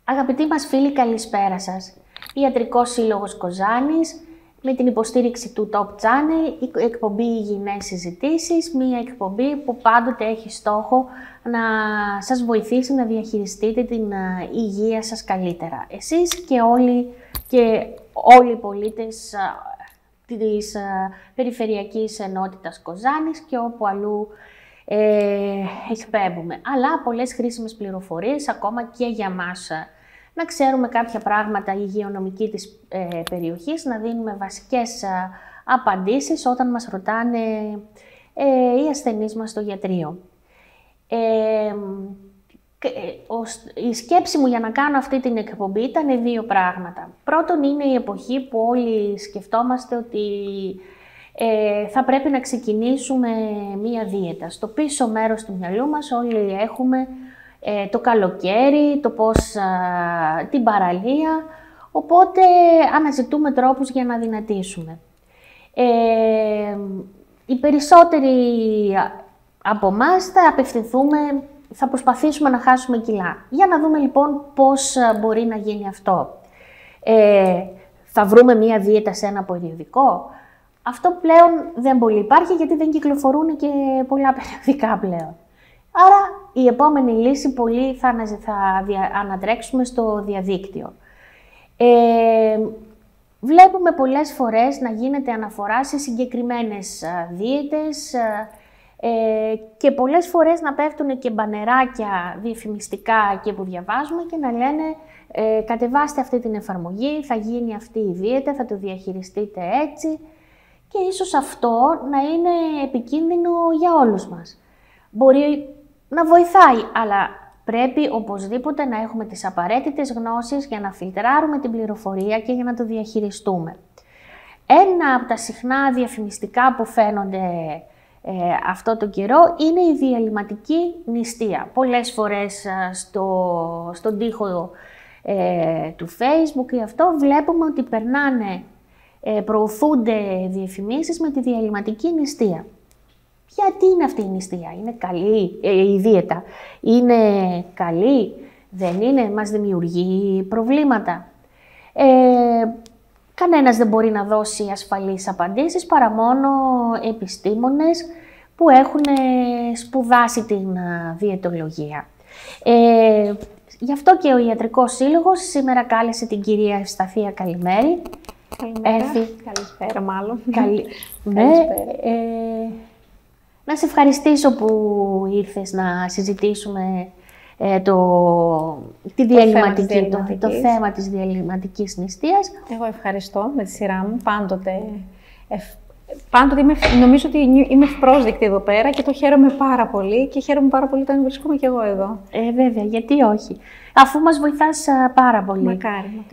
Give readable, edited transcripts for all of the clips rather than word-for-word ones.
Αγαπητοί μας φίλοι, καλησπέρα σας. Ιατρικός Σύλλογος Κοζάνης, με την υποστήριξη του Top Channel, η εκπομπή Υγιεινές Συζητήσεις, μία εκπομπή που πάντοτε έχει στόχο να σας βοηθήσει να διαχειριστείτε την υγεία σας καλύτερα. Εσείς και όλοι οι πολίτες της Περιφερειακής Ενότητας Κοζάνης και όπου αλλού εκπέμπουμε. Αλλά πολλές χρήσιμες πληροφορίες ακόμα και για μας. Να ξέρουμε κάποια πράγματα υγειονομική της περιοχής, να δίνουμε βασικές απαντήσεις όταν μας ρωτάνε οι ασθενείς μας στο γιατρείο. Η σκέψη μου για να κάνω αυτή την εκπομπή ήταν δύο πράγματα. Πρώτον, είναι η εποχή που όλοι σκεφτόμαστε ότι θα πρέπει να ξεκινήσουμε μία δίαιτα. Στο πίσω μέρος του μυαλού μας όλοι έχουμε το καλοκαίρι, την παραλία, οπότε αναζητούμε τρόπους για να δυνατήσουμε. Οι περισσότεροι από εμάς θα προσπαθήσουμε να χάσουμε κιλά. Για να δούμε λοιπόν πώς μπορεί να γίνει αυτό. Θα βρούμε μία δίαιτα σε ένα περιοδικό. Αυτό πλέον δεν πολύ υπάρχει γιατί δεν κυκλοφορούν και πολλά περιοδικά πλέον. Άρα η επόμενη λύση πολύ θα ανατρέξουμε στο διαδίκτυο. Βλέπουμε πολλές φορές να γίνεται αναφορά σε συγκεκριμένες δίαιτες και πολλές φορές να πέφτουν και μπανεράκια διαφημιστικά εκεί που διαβάζουμε και να λένε κατεβάστε αυτή την εφαρμογή, θα γίνει αυτή η δίαιτα, θα το διαχειριστείτε έτσι. Και ίσως αυτό να είναι επικίνδυνο για όλους μας. Μπορεί να βοηθάει, αλλά πρέπει οπωσδήποτε να έχουμε τις απαραίτητες γνώσεις για να φιλτράρουμε την πληροφορία και για να το διαχειριστούμε. Ένα από τα συχνά διαφημιστικά που φαίνονται αυτό το καιρό είναι η διαλυματική νηστεία. Πολλές φορές στον τοίχο του Facebook ή αυτό βλέπουμε ότι προωθούνται διαφημίσεις με τη διαλυματική νηστεία. Γιατί είναι αυτή η νηστεία, είναι καλή, η δίαιτα είναι καλή, δεν είναι, μας δημιουργεί προβλήματα. Κανένας δεν μπορεί να δώσει ασφαλείς απαντήσεις παρά μόνο επιστήμονες που έχουν σπουδάσει την διαιτολογία. Γι' αυτό και ο Ιατρικός Σύλλογος σήμερα κάλεσε την κυρία Ευσταθία Καλημέρη. Καλησπέρα μάλλον. Ναι. Να σε ευχαριστήσω που ήρθες να συζητήσουμε το θέμα της διαλυματικής νηστείας. Εγώ ευχαριστώ με τη σειρά μου. Πάντοτε νομίζω ότι είμαι ευπρόσδεκτη εδώ πέρα και το χαίρομαι πάρα πολύ και χαίρομαι πάρα πολύ όταν βρίσκομαι και εγώ εδώ. Βέβαια, γιατί όχι. Αφού μας βοηθάς πάρα πολύ. Μακάρι.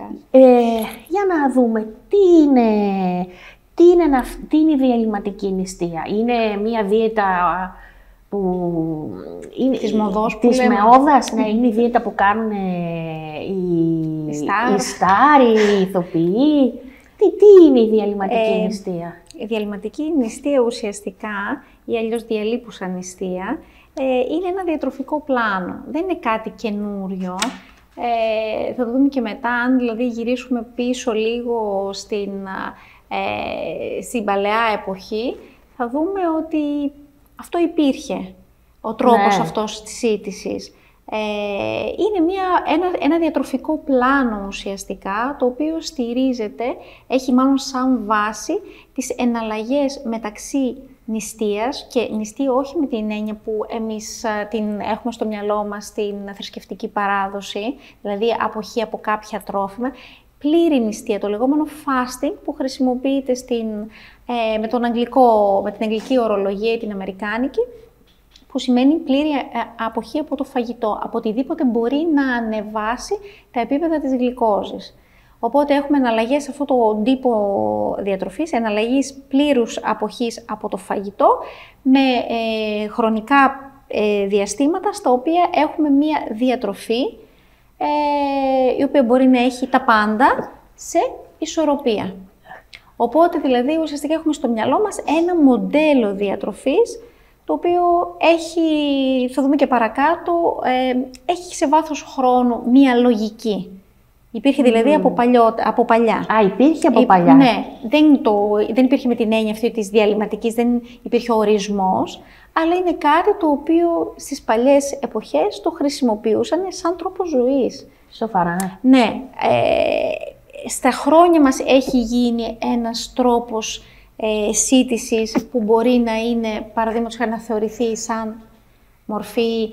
Για να δούμε τι είναι η διαλυματική νηστεία. Είναι μια δίαιτα της μοδός ναι, είναι η δίαιτα που κάνουν οι στάρ, οι ηθοποιοί. Τι είναι η διαλυματική νηστεία? Η διαλυματική νηστεία ουσιαστικά, ή αλλιώς διαλείπουσα νηστεία, είναι ένα διατροφικό πλάνο. Δεν είναι κάτι καινούριο. Θα το δούμε και μετά, αν δηλαδή γυρίσουμε πίσω λίγο στην παλαιά εποχή, θα δούμε ότι αυτό υπήρχε, ο τρόπος αυτός της σύντησης. Είναι ένα διατροφικό πλάνο ουσιαστικά, το οποίο στηρίζεται, έχει μάλλον σαν βάση τις εναλλαγές μεταξύ νηστείας και νηστεία όχι με την έννοια που εμείς την έχουμε στο μυαλό μας στην θρησκευτική παράδοση, δηλαδή αποχή από κάποια τρόφιμα, πλήρη νηστεία, το λεγόμενο fasting που χρησιμοποιείται με την αγγλική ορολογία ή την αμερικάνικη, που σημαίνει πλήρη αποχή από το φαγητό, από οτιδήποτε μπορεί να ανεβάσει τα επίπεδα της γλυκόζης. Οπότε έχουμε εναλλαγές σε αυτόν τον τύπο διατροφής, εναλλαγής πλήρους αποχής από το φαγητό, με χρονικά διαστήματα στα οποία έχουμε μία διατροφή, η οποία μπορεί να έχει τα πάντα σε ισορροπία. Οπότε δηλαδή ουσιαστικά έχουμε στο μυαλό μας ένα μοντέλο διατροφής, το οποίο έχει, θα δούμε και παρακάτω, έχει σε βάθος χρόνου μία λογική. Υπήρχε δηλαδή από παλιά. Α, υπήρχε από παλιά. Ναι, δεν υπήρχε με την έννοια αυτή της διαλυματικής, δεν υπήρχε ορισμός, αλλά είναι κάτι το οποίο στις παλιές εποχές το χρησιμοποιούσαν σαν τρόπο ζωής. Σοβαρά. Ναι, στα χρόνια μας έχει γίνει ένας τρόπος σύντησης που μπορεί να είναι, παραδείγματος χάρη, να θεωρηθεί σαν μορφή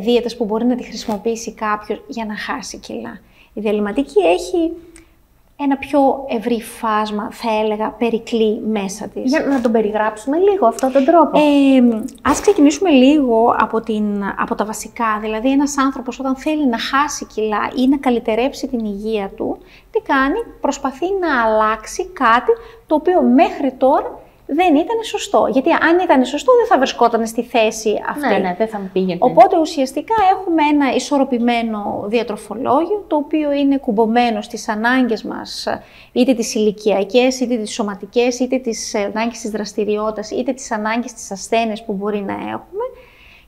δίαιτας που μπορεί να τη χρησιμοποιήσει κάποιος για να χάσει κιλά. Η διαλυματική έχει ένα πιο ευρύ φάσμα, θα έλεγα, περικλή μέσα της. Για να τον περιγράψουμε λίγο αυτόν τον τρόπο. Ας ξεκινήσουμε λίγο από τα βασικά. Δηλαδή, ένας άνθρωπος όταν θέλει να χάσει κιλά ή να καλυτερέψει την υγεία του, τι κάνει? Προσπαθεί να αλλάξει κάτι το οποίο μέχρι τώρα δεν ήταν σωστό. Γιατί αν ήταν σωστό, δεν θα βρισκόταν στη θέση αυτή. Ναι, δεν θα μου πήγαινε. Οπότε ουσιαστικά έχουμε ένα ισορροπημένο διατροφολόγιο, το οποίο είναι κουμπωμένο στις ανάγκες μας, είτε τις ηλικιακές, είτε τις σωματικές, είτε τις ανάγκες της δραστηριότητας, είτε τις ανάγκες της ασθένειας που μπορεί να έχουμε,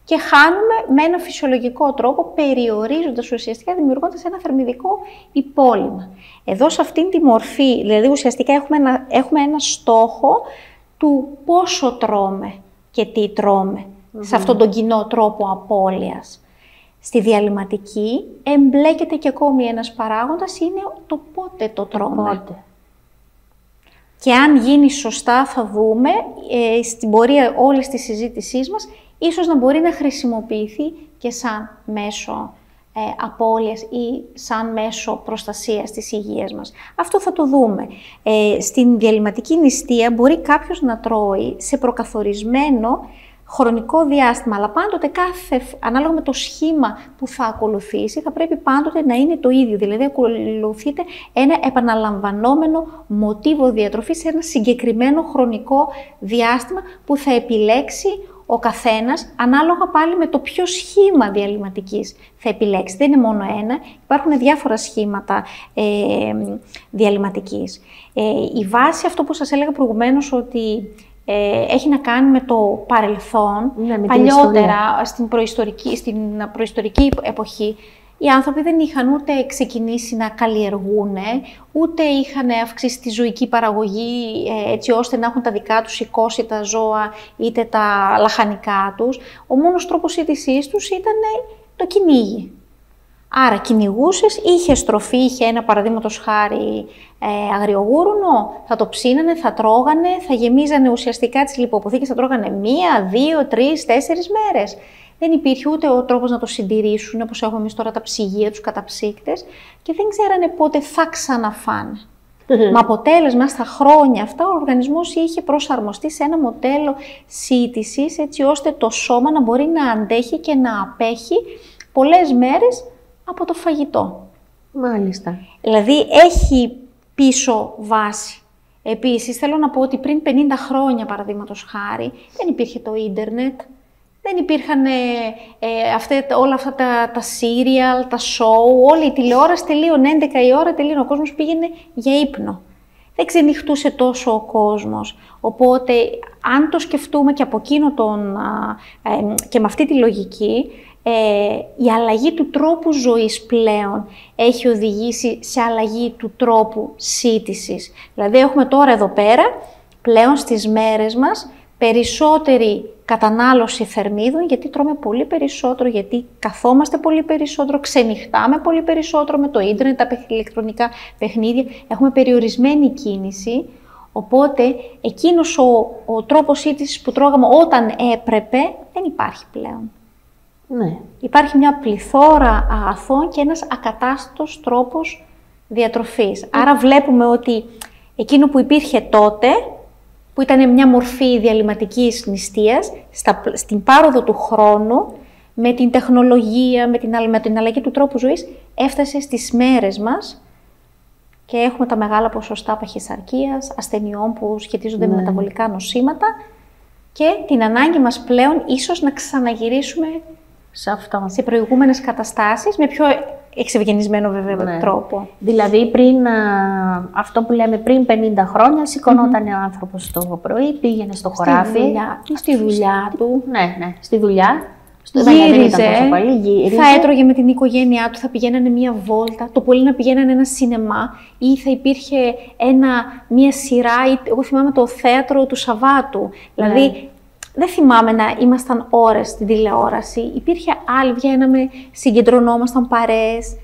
και χάνουμε με ένα φυσιολογικό τρόπο, περιορίζοντας ουσιαστικά, δημιουργώντας ένα θερμιδικό υπόλοιμα. Εδώ σε αυτήν τη μορφή, δηλαδή ουσιαστικά έχουμε ένα στόχο του πόσο τρώμε και τι τρώμε, σε αυτόν τον κοινό τρόπο απώλειας. Στη διαλυματική εμπλέκεται και ακόμη ένας παράγοντας, είναι το πότε το τρώμε. Και αν γίνει σωστά θα δούμε, στην πορεία όλης της συζήτησής μας, ίσως να μπορεί να χρησιμοποιηθεί και σαν μέσο απώλειας ή σαν μέσο προστασίας της υγείας μας. Αυτό θα το δούμε. Στην διαλυματική νηστεία μπορεί κάποιος να τρώει σε προκαθορισμένο χρονικό διάστημα, αλλά πάντοτε ανάλογα με το σχήμα που θα ακολουθήσει, θα πρέπει πάντοτε να είναι το ίδιο. Δηλαδή, ακολουθείται ένα επαναλαμβανόμενο μοτίβο διατροφής σε ένα συγκεκριμένο χρονικό διάστημα που θα επιλέξει ο καθένας, ανάλογα πάλι με το ποιο σχήμα διαλυματικής θα επιλέξει. Δεν είναι μόνο ένα, υπάρχουν διάφορα σχήματα διαλυματικής. Η βάση, αυτό που σας έλεγα προηγουμένως, ότι έχει να κάνει με το παρελθόν. Ναι, με παλιότερα, στην προϊστορική εποχή, οι άνθρωποι δεν είχαν ούτε ξεκινήσει να καλλιεργούν, ούτε είχαν αυξήσει τη ζωική παραγωγή έτσι ώστε να έχουν τα δικά τους σηκώσει τα ζώα είτε τα λαχανικά τους. Ο μόνος τρόπος σύντησής τους ήταν το κυνήγι. Άρα κυνηγούσες, είχε στροφή, είχε ένα παραδείγματος χάρη αγριογούρουνο, θα το ψήνανε, θα τρώγανε, θα γεμίζανε ουσιαστικά τις λιποποθήκες, θα τρώγανε 1, 2, 3, 4 μέρες. Δεν υπήρχε ούτε ο τρόπος να το συντηρήσουν, όπως έχουμε εμείς τώρα τα ψυγεία, τους καταψύκτες, και δεν ξέρανε πότε θα ξαναφάνε. Με αποτέλεσμα, στα χρόνια αυτά, ο οργανισμός είχε προσαρμοστεί σε ένα μοντέλο σύντησης, έτσι ώστε το σώμα να μπορεί να αντέχει και να απέχει πολλές μέρες από το φαγητό. Μάλιστα. Δηλαδή, έχει πίσω βάση. Επίσης, θέλω να πω ότι πριν 50 χρόνια, παραδείγματος χάρη, δεν υπήρχε το ίντερνετ. Δεν υπήρχαν όλα αυτά τα serial, τα show, όλη η τηλεόραση τελείωνε 11 η ώρα, τελείωνε, ο κόσμος πήγαινε για ύπνο. Δεν ξενυχτούσε τόσο ο κόσμος. Οπότε, αν το σκεφτούμε και από εκείνο και με αυτή τη λογική, η αλλαγή του τρόπου ζωής πλέον έχει οδηγήσει σε αλλαγή του τρόπου σύντησης. Δηλαδή, έχουμε τώρα εδώ πέρα, πλέον στις μέρες μας, περισσότερη κατανάλωση θερμίδων, γιατί τρώμε πολύ περισσότερο, γιατί καθόμαστε πολύ περισσότερο, ξενυχτάμε πολύ περισσότερο με το ίντερνετ, τα ηλεκτρονικά παιχνίδια, έχουμε περιορισμένη κίνηση, οπότε εκείνος ο τρόπος σύντησης που τρώγαμε όταν έπρεπε δεν υπάρχει πλέον. Ναι. Υπάρχει μια πληθώρα αγαθών και ένας ακατάστατος τρόπος διατροφής. Άρα βλέπουμε ότι εκείνο που υπήρχε τότε, που ήταν μια μορφή διαλυματικής νηστείας, στην πάροδο του χρόνου, με την τεχνολογία, με την αλλαγή του τρόπου ζωής, έφτασε στις μέρες μας και έχουμε τα μεγάλα ποσοστά παχυσαρκίας, ασθενειών που σχετίζονται με μεταβολικά νοσήματα και την ανάγκη μας πλέον ίσως να ξαναγυρίσουμε σε προηγούμενες καταστάσεις, με πιο εξευγενισμένο βέβαια τρόπο. Δηλαδή αυτό που λέμε πριν 50 χρόνια, σηκωνόταν ο άνθρωπος το πρωί, πήγαινε στο χωράφι. Στη δουλειά του. Ναι, στη δουλειά. Γύριζε, θα έτρωγε με την οικογένειά του, θα πηγαίνανε μία βόλτα, το πολύ να πηγαίνανε ένα σινεμά ή θα υπήρχε μία σειρά, εγώ θυμάμαι το θέατρο του Σαββάτου. Δηλαδή, δεν θυμάμαι να ήμασταν ώρες στην τηλεόραση, υπήρχε άλλη, βγαίναμε, συγκεντρωνόμασταν παρέες,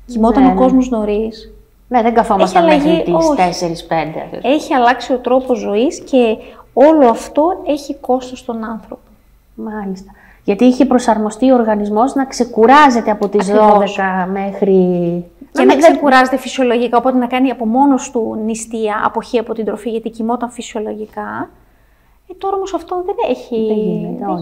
κοιμόταν ο κόσμος νωρίς. Ναι, δεν καθόμασταν μέχρι τις 4-5. Έχει αλλάξει ο τρόπος ζωής και όλο αυτό έχει κόστος στον άνθρωπο. Μάλιστα. Γιατί είχε προσαρμοστεί ο οργανισμός να ξεκουράζεται από τις 12 μέχρι... Και να ξεκουράζεται φυσιολογικά, οπότε να κάνει από μόνος του νηστεία, αποχή από την τροφή, γιατί κοιμόταν φυσιολογικά. Τώρα όμως αυτό δεν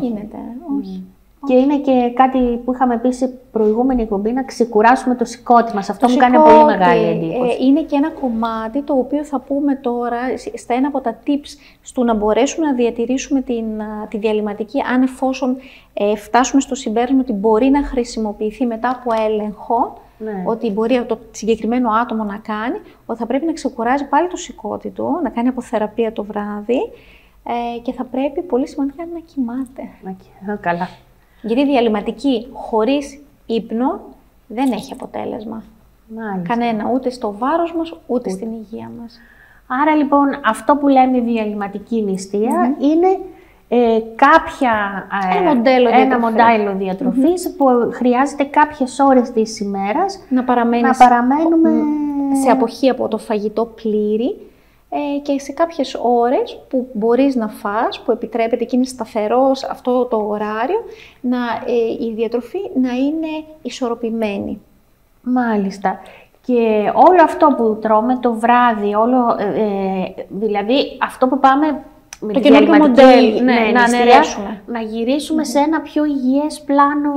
γίνεται. Όχι. Και είναι και κάτι που είχαμε πει σε προηγούμενη εκπομπή, να ξεκουράσουμε το σηκώτη μας. Αυτό μου κάνει πολύ μεγάλη εντύπωση. Είναι και ένα κομμάτι το οποίο θα πούμε τώρα, στα ένα από τα tips, στο να μπορέσουμε να διατηρήσουμε τη διαλυματική, αν εφόσον φτάσουμε στο συμπέρασμα ότι μπορεί να χρησιμοποιηθεί μετά από έλεγχο, ότι μπορεί το συγκεκριμένο άτομο να κάνει, ότι θα πρέπει να ξεκουράζει πάλι το σηκώτη του, να κάνει αποθεραπεία το βράδυ και θα πρέπει πολύ σημαντικά να κοιμάται. Καλά. Γιατί η διαλυματική χωρίς ύπνο δεν έχει αποτέλεσμα. Κανένα, ούτε στο βάρος μας, ούτε στην υγεία μας. Άρα λοιπόν αυτό που λέμε διαλυματική νηστεία είναι ένα μοντέλο διατροφής που χρειάζεται κάποιες ώρες της ημέρας να παραμένουμε σε αποχή από το φαγητό πλήρη και σε κάποιες ώρες που μπορείς να φας, που επιτρέπεται και είναι σταθερός αυτό το ωράριο, η διατροφή να είναι ισορροπημένη. Μάλιστα. Και όλο αυτό που τρώμε το βράδυ, δηλαδή αυτό που πάμε με το καινούργιο μοντέλο, να γυρίσουμε σε ένα πιο υγιές πλάνο.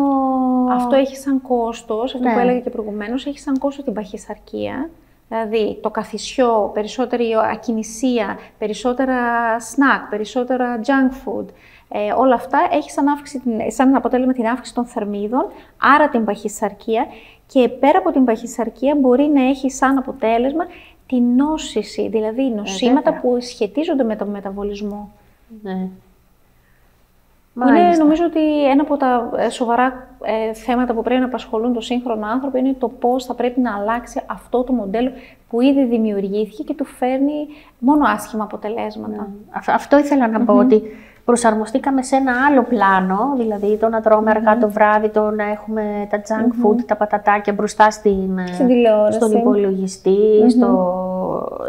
Αυτό έχει σαν κόστος, αυτό που έλεγα και προηγουμένως, έχει σαν κόστος την παχυσαρκία. Δηλαδή το καθισιό, περισσότερη ακινησία, περισσότερα snack, περισσότερα junk food, όλα αυτά έχει σαν αποτέλεσμα την αύξηση των θερμίδων, άρα την παχυσαρκία, και πέρα από την παχυσαρκία μπορεί να έχει σαν αποτέλεσμα την νόσηση, δηλαδή νοσήματα που σχετίζονται με τον μεταβολισμό. Είναι, νομίζω ότι ένα από τα σοβαρά θέματα που πρέπει να απασχολούν τον σύγχρονο άνθρωπο είναι το πώς θα πρέπει να αλλάξει αυτό το μοντέλο που ήδη δημιουργήθηκε και του φέρνει μόνο άσχημα αποτελέσματα. Αυτό ήθελα να πω, ότι προσαρμοστήκαμε σε ένα άλλο πλάνο, δηλαδή το να τρώμε αργά το βράδυ, το να έχουμε τα junk food, τα πατατάκια μπροστά στον υπολογιστή,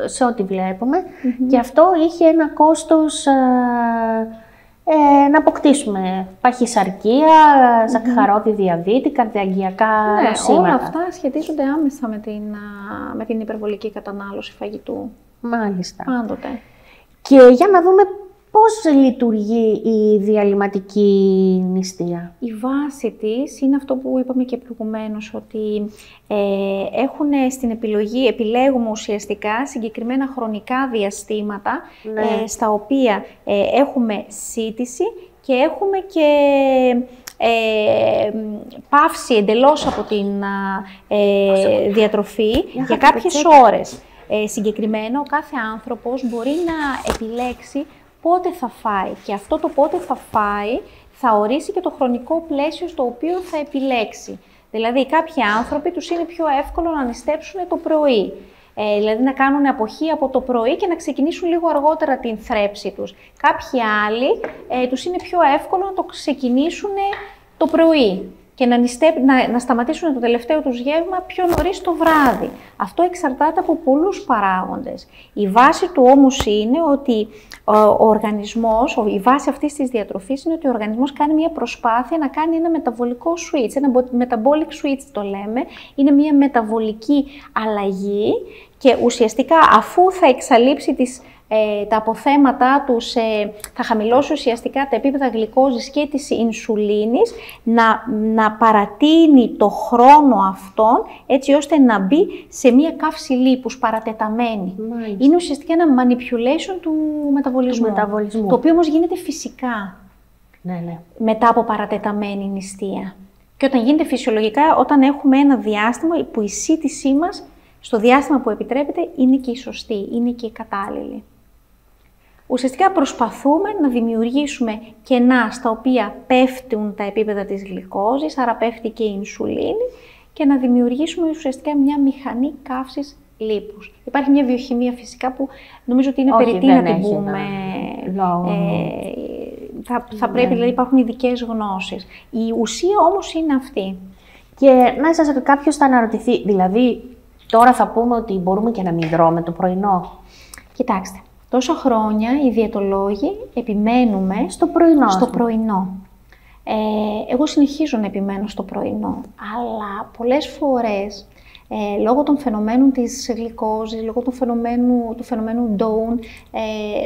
σε ό,τι βλέπουμε. Και αυτό είχε ένα κόστος να αποκτήσουμε παχυσαρκία, ζαχαρόδι διαβήτη, καρδιαγγειακά νοσήματα. Όλα αυτά σχετίζονται άμεσα με την υπερβολική κατανάλωση φαγητού. Μάλιστα. Πάντοτε. Και για να δούμε πώς λειτουργεί η διαλυματική νηστεία. Η βάση της είναι αυτό που είπαμε και προηγουμένως, ότι στην επιλέγουμε ουσιαστικά συγκεκριμένα χρονικά διαστήματα στα οποία έχουμε σύτηση και έχουμε και παύση εντελώς από την διατροφή για κάποιες ώρες. Συγκεκριμένα, ο κάθε άνθρωπος μπορεί να επιλέξει πότε θα φάει, και αυτό το πότε θα φάει θα ορίσει και το χρονικό πλαίσιο στο οποίο θα επιλέξει. Δηλαδή, κάποιοι άνθρωποι τους είναι πιο εύκολο να νηστέψουν το πρωί, δηλαδή να κάνουν αποχή από το πρωί και να ξεκινήσουν λίγο αργότερα την θρέψη τους. Κάποιοι άλλοι τους είναι πιο εύκολο να το ξεκινήσουν το πρωί και να σταματήσουν το τελευταίο τους γεύμα πιο νωρίς το βράδυ. Αυτό εξαρτάται από πολλούς παράγοντες. Η βάση του όμως είναι ότι ο οργανισμός, η βάση αυτής της διατροφής είναι ότι ο οργανισμός κάνει μια προσπάθεια να κάνει ένα μεταβολικό switch, ένα metabolic switch το λέμε, είναι μια μεταβολική αλλαγή, και ουσιαστικά αφού θα εξαλείψει τα αποθέματά τους, θα χαμηλώσει ουσιαστικά τα επίπεδα γλυκόζης και της ινσουλίνης, να παρατείνει το χρόνο αυτόν, έτσι ώστε να μπει σε μία καύση λίπους παρατεταμένη. Είναι ουσιαστικά ένα manipulation του μεταβολισμού, το οποίο όμως γίνεται φυσικά μετά από παρατεταμένη νηστεία. Και όταν γίνεται φυσιολογικά, όταν έχουμε ένα διάστημα που η σύντησή μας, στο διάστημα που επιτρέπεται, είναι και η σωστή, είναι και η κατάλληλη. Ουσιαστικά προσπαθούμε να δημιουργήσουμε κενά στα οποία πέφτουν τα επίπεδα της γλυκόζης, άρα πέφτει και η ινσουλίνη, και να δημιουργήσουμε ουσιαστικά μια μηχανή καύσης λίπους. Υπάρχει μια βιοχημία φυσικά που νομίζω ότι είναι περιττή να την πούμε. Θα πρέπει, δηλαδή υπάρχουν ειδικές γνώσεις. Η ουσία όμως είναι αυτή. Και να σας ρωτήσω, κάποιος θα αναρωτηθεί, δηλαδή τώρα θα πούμε ότι μπορούμε και να μην τρώμε το πρωινό. Κοιτάξτε, τόσα χρόνια οι διαιτολόγοι επιμένουμε στο πρωινό. Εγώ συνεχίζω να επιμένω στο πρωινό, αλλά πολλές φορές λόγω των φαινομένων της γλυκόζης, λόγω του φαινομένου Down,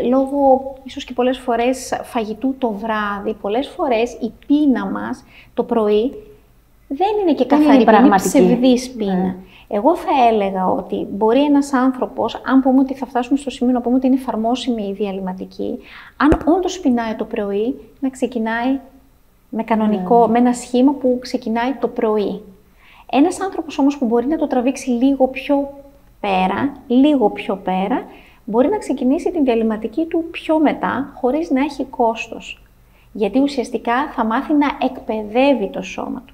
λόγω ίσως και πολλές φορές φαγητού το βράδυ, πολλές φορές η πείνα μας το πρωί δεν είναι και καθαρή, είναι ψευδής πείνα. Εγώ θα έλεγα ότι μπορεί ένας άνθρωπος, αν πούμε ότι θα φτάσουμε στο σημείο να πούμε ότι είναι εφαρμόσιμη η διαλυματική, αν όντως πεινάει το πρωί, να ξεκινάει με κανονικό, με ένα σχήμα που ξεκινάει το πρωί. Ένας άνθρωπος όμως που μπορεί να το τραβήξει λίγο πιο πέρα, μπορεί να ξεκινήσει την διαλυματική του πιο μετά, χωρίς να έχει κόστος. Γιατί ουσιαστικά θα μάθει να εκπαιδεύει το σώμα του.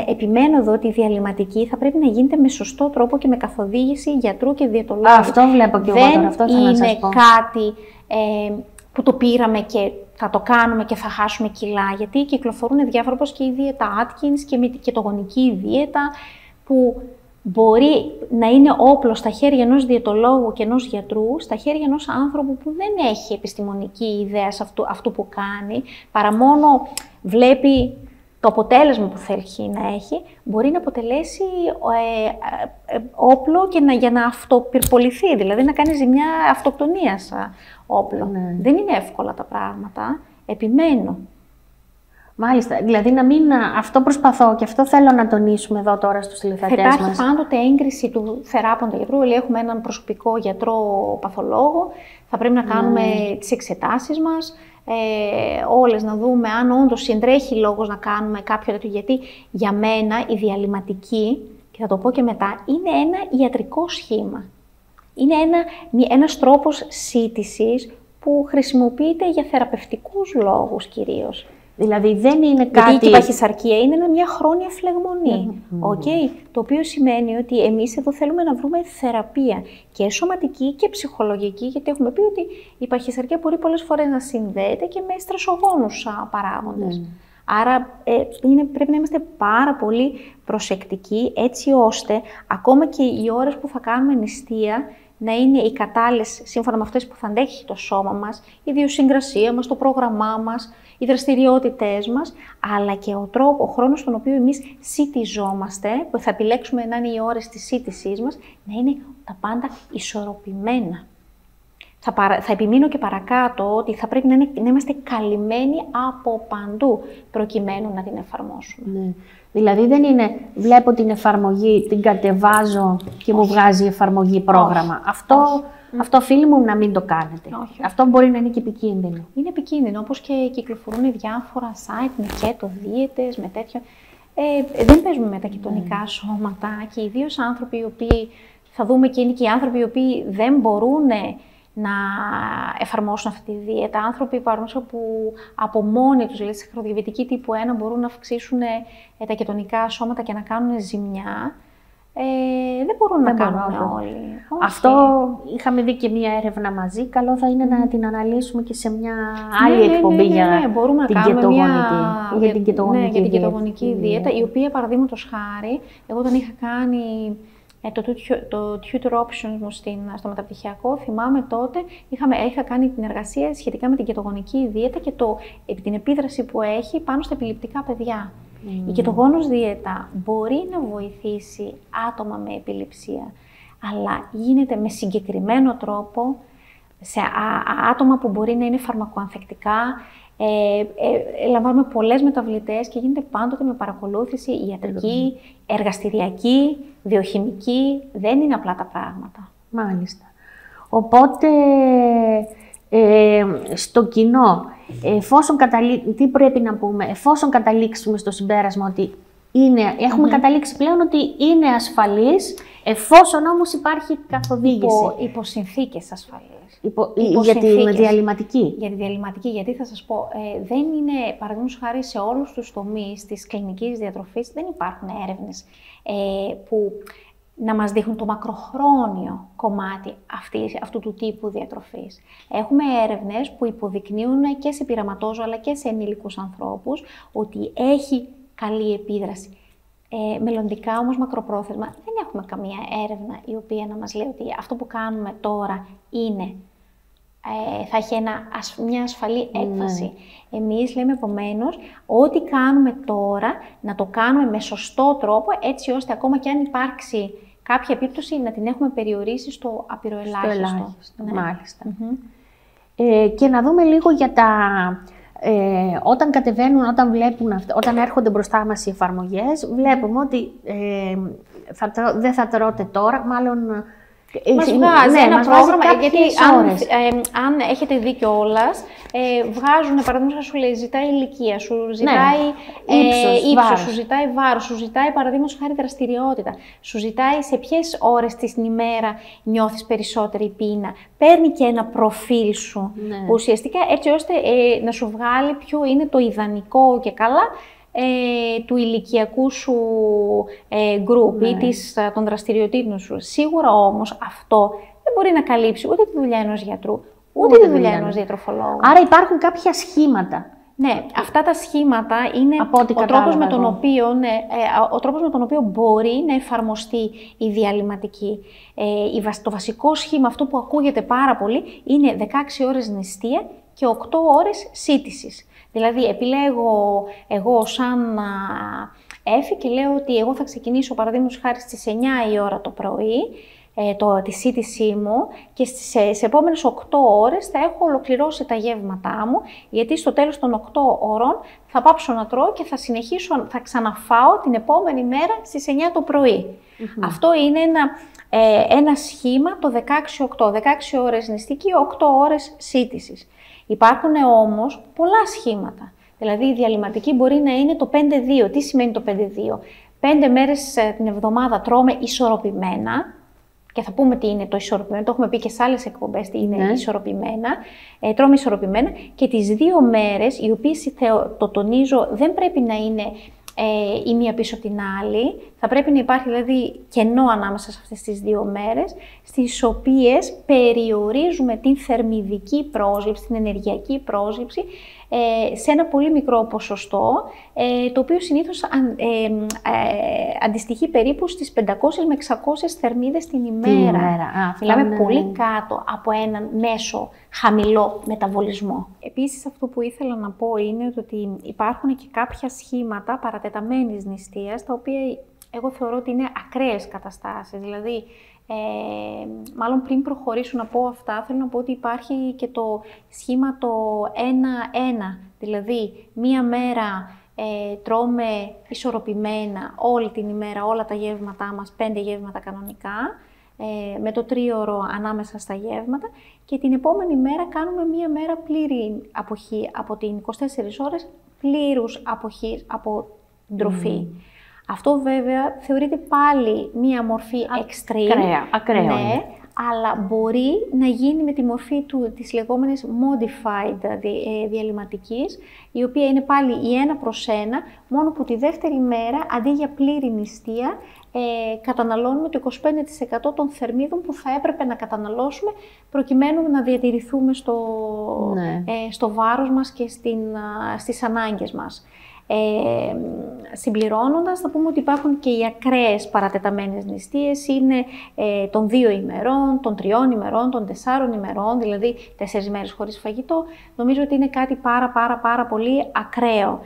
Επιμένω εδώ ότι η διαλυματική θα πρέπει να γίνεται με σωστό τρόπο και με καθοδήγηση γιατρού και διαιτολόγου. Αυτό βλέπω και εγώ τώρα, αυτό θέλω να σας πω. Δεν είναι κάτι που το πήραμε και θα το κάνουμε και θα χάσουμε κιλά, γιατί κυκλοφορούν διάφορα, όπως και η δίαιτα Atkins και η κετογονική δίαιτα, που μπορεί να είναι όπλο στα χέρια ενός διαιτολόγου και ενός γιατρού, στα χέρια ενός άνθρωπου που δεν έχει επιστημονική ιδέα σε αυτό που κάνει, παρά μόνο βλέπει το αποτέλεσμα που θέλει να έχει, μπορεί να αποτελέσει όπλο και για να αυτοπυρποληθεί, δηλαδή να κάνει ζημιά αυτοκτονίας όπλο. Ναι. Δεν είναι εύκολα τα πράγματα. Επιμένω. Μάλιστα. Δηλαδή αυτό προσπαθώ και αυτό θέλω να τονίσουμε εδώ τώρα στους τηλεθεατές μας. Υπάρχει πάντοτε έγκριση του θεράποντα γιατρού. Έχουμε έναν προσωπικό γιατρό παθολόγο. Θα πρέπει να κάνουμε τις εξετάσεις μας. Όλες να δούμε αν όντως συντρέχει λόγος να κάνουμε κάποιο τέτοιο. Γιατί για μένα η διαλυματική, και θα το πω και μετά, είναι ένα ιατρικό σχήμα. Είναι ένας τρόπος σύντησης που χρησιμοποιείται για θεραπευτικούς λόγους κυρίως. Δηλαδή δεν είναι κάτι... Γιατί η παχυσαρκία είναι μια χρόνια φλεγμονή, το οποίο σημαίνει ότι εμείς εδώ θέλουμε να βρούμε θεραπεία και σωματική και ψυχολογική, γιατί έχουμε πει ότι η παχυσαρκία μπορεί πολλές φορές να συνδέεται και με στρεσογόνους παράγοντες. Άρα πρέπει να είμαστε πάρα πολύ προσεκτικοί, έτσι ώστε ακόμα και οι ώρες που θα κάνουμε νηστεία να είναι οι κατάλληλες σύμφωνα με αυτές που θα αντέχει το σώμα μας, η ιδιοσυγκρασία μας, το πρόγραμμά μας, οι δραστηριότητές μας, αλλά και ο χρόνος στον οποίο εμείς σιτιζόμαστε, που θα επιλέξουμε να είναι οι ώρες της σύντησής μας, να είναι τα πάντα ισορροπημένα. Θα επιμείνω και παρακάτω ότι θα πρέπει να είμαστε καλυμμένοι από παντού, προκειμένου να την εφαρμόσουμε. Ναι. Δηλαδή δεν είναι, βλέπω την εφαρμογή, την κατεβάζω και μου βγάζει εφαρμογή πρόγραμμα. Αυτό φίλοι μου να μην το κάνετε. Αυτό μπορεί να είναι και επικίνδυνο. Είναι επικίνδυνο, όπως και κυκλοφορούν διάφορα site με κέτο δίαιτες, με τέτοια. Δεν παίζουμε με τα κετονικά σώματα και ιδίως άνθρωποι οι οποίοι, θα δούμε και είναι και οι άνθρωποι οι οποίοι δεν μπορούν να εφαρμόσουν αυτή τη δίαιτα. Άνθρωποι που από μόνοι τους, δηλαδή σε χροδιαβητική τύπου 1, μπορούν να αυξήσουν τα κετονικά σώματα και να κάνουν ζημιά. Δεν μπορούν να κάνουν όλοι. Αυτό είχαμε δει και μία έρευνα μαζί. Καλό θα είναι να την αναλύσουμε και σε μια άλλη εκπομπή για την κετογονική δίαιτα, η οποία, παραδείγματος χάρη, εγώ όταν είχα κάνει το tutor options μου στο μεταπτυχιακό, θυμάμαι τότε είχα κάνει την εργασία σχετικά με την κετογονική δίαιτα και την επίδραση που έχει πάνω στα επιληπτικά παιδιά. Η κετογόνος δίαιτα μπορεί να βοηθήσει άτομα με επιληψία, αλλά γίνεται με συγκεκριμένο τρόπο σε άτομα που μπορεί να είναι φαρμακοανθεκτικά. Λαμβάνουμε πολλές μεταβλητές και γίνεται πάντοτε με παρακολούθηση ιατρική, εργαστηριακή, βιοχημική. Δεν είναι απλά τα πράγματα. Μάλιστα. Οπότε, στο κοινό, τι πρέπει να πούμε, εφόσον καταλήξουμε στο συμπέρασμα ότι Έχουμε καταλήξει πλέον ότι είναι ασφαλής, εφόσον όμως υπάρχει καθοδήγηση. Υπό συνθήκες ασφαλής. Για τη διαλυματική. Για τη διαλυματική, γιατί θα σας πω, δεν είναι, παραδείγματος χάρη, σε όλους τους τομείς της κλινικής διατροφής δεν υπάρχουν έρευνες που να μας δείχνουν το μακροχρόνιο κομμάτι αυτού του τύπου διατροφής. Έχουμε έρευνες που υποδεικνύουν και σε πειραματόζωα αλλά και σε ενήλικους ανθρώπους ότι έχει καλή επίδραση. Μελλοντικά όμως μακροπρόθεσμα δεν έχουμε καμία έρευνα η οποία να μας λέει ότι αυτό που κάνουμε τώρα θα έχει μια ασφαλή έκβαση. Εμείς λέμε επομένως ό,τι κάνουμε τώρα να το κάνουμε με σωστό τρόπο, έτσι ώστε ακόμα και αν υπάρξει κάποια επίπτωση να την έχουμε περιορίσει στο απειροελάχιστο. Μάλιστα. Και να δούμε λίγο για τα... όταν κατεβαίνουν, όταν έρχονται μπροστά μας οι εφαρμογές, βλέπουμε ότι δεν θα τρώτε τώρα, μάλλον... Μας βγάζει ένα πρόγραμμα, γιατί αν έχετε δει κιόλας, βγάζουν, παραδείγματος, σου λέει, ζητάει ηλικία, σου ζητάει ύψος, σου ζητάει βάρος, σου ζητάει, παραδείγματος χάρη, δραστηριότητα, σου ζητάει σε ποιες ώρες την ημέρα νιώθεις περισσότερη πείνα. Παίρνει και ένα προφίλ σου, που ουσιαστικά έτσι ώστε να σου βγάλει ποιο είναι το ιδανικό και καλά του ηλικιακού σου group ή των δραστηριοτήτων σου. Σίγουρα όμως αυτό δεν μπορεί να καλύψει ούτε τη δουλειά ενός γιατρού, ούτε τη δουλειά ενός διατροφολόγου. Άρα υπάρχουν κάποια σχήματα. Ναι, αυτά τα σχήματα είναι ο τρόπος με τον οποίο μπορεί να εφαρμοστεί η διαλυματική. Το βασικό σχήμα, αυτό που ακούγεται πάρα πολύ, είναι 16 ώρες νηστεία και 8 ώρες σύτησης. Δηλαδή, επιλέγω εγώ σαν Έφη και λέω ότι εγώ θα ξεκινήσω, παραδείγματος χάρη, στις 9 η ώρα το πρωί, τη σύντησή μου, και στις επόμενες 8 ώρες θα έχω ολοκληρώσει τα γεύματά μου, γιατί στο τέλος των 8 ώρων θα πάψω να τρώω και θα συνεχίσω, θα ξαναφάω την επόμενη μέρα στις 9 το πρωί. Αυτό είναι ένα σχήμα, το 16-8, 16 ώρες νηστική, 8 ώρες σύντησης. Υπάρχουν όμως πολλά σχήματα. Δηλαδή η διαλυματική μπορεί να είναι το 5-2. Τι σημαίνει το 5-2? 5 μέρες την εβδομάδα τρώμε ισορροπημένα. Και θα πούμε τι είναι το ισορροπημένο. Το έχουμε πει και σε άλλες εκπομπές τι είναι ισορροπημένα. Τρώμε ισορροπημένα. Και τις 2 μέρες, οι οποίες, το τονίζω, δεν πρέπει να είναι η μία πίσω την άλλη. Θα πρέπει να υπάρχει δηλαδή κενό ανάμεσα σε αυτές τις 2 μέρες, στις οποίες περιορίζουμε την θερμιδική πρόσληψη, την ενεργειακή πρόσληψη, σε ένα πολύ μικρό ποσοστό, το οποίο συνήθως αντιστοιχεί περίπου στις 500 με 600 θερμίδες την ημέρα. Μιλάμε πολύ κάτω από έναν μέσο χαμηλό μεταβολισμό. Επίσης, αυτό που ήθελα να πω είναι ότι υπάρχουν και κάποια σχήματα παρατεταμένης νηστείας, τα οποία εγώ θεωρώ ότι είναι ακραίες καταστάσεις. Δηλαδή, μάλλον πριν προχωρήσω να πω αυτά, θέλω να πω ότι υπάρχει και το σχήμα το 1-1. Δηλαδή, μία μέρα τρώμε ισορροπημένα όλη την ημέρα, όλα τα γεύματά μας, 5 γεύματα κανονικά, με το 3ωρο ανάμεσα στα γεύματα, και την επόμενη μέρα κάνουμε μία μέρα πλήρη αποχή από την 24 ώρες, πλήρους αποχής από την τροφή. Αυτό βέβαια θεωρείται πάλι μία μορφή extreme, ακραίο, ναι, αλλά μπορεί να γίνει με τη μορφή της λεγόμενης modified διαλυματικής, η οποία είναι πάλι η 1/1, μόνο που τη δεύτερη μέρα, αντί για πλήρη νηστεία, καταναλώνουμε το 25% των θερμίδων που θα έπρεπε να καταναλώσουμε, προκειμένου να διατηρηθούμε στο βάρος μας και στις ανάγκες μας. Συμπληρώνοντας, θα πούμε ότι υπάρχουν και οι ακραίες παρατεταμένες νηστείες, είναι των 2 ημερών, των 3 ημερών, των 4 ημερών, δηλαδή 4 μέρες χωρίς φαγητό. Νομίζω ότι είναι κάτι πάρα πολύ ακραίο.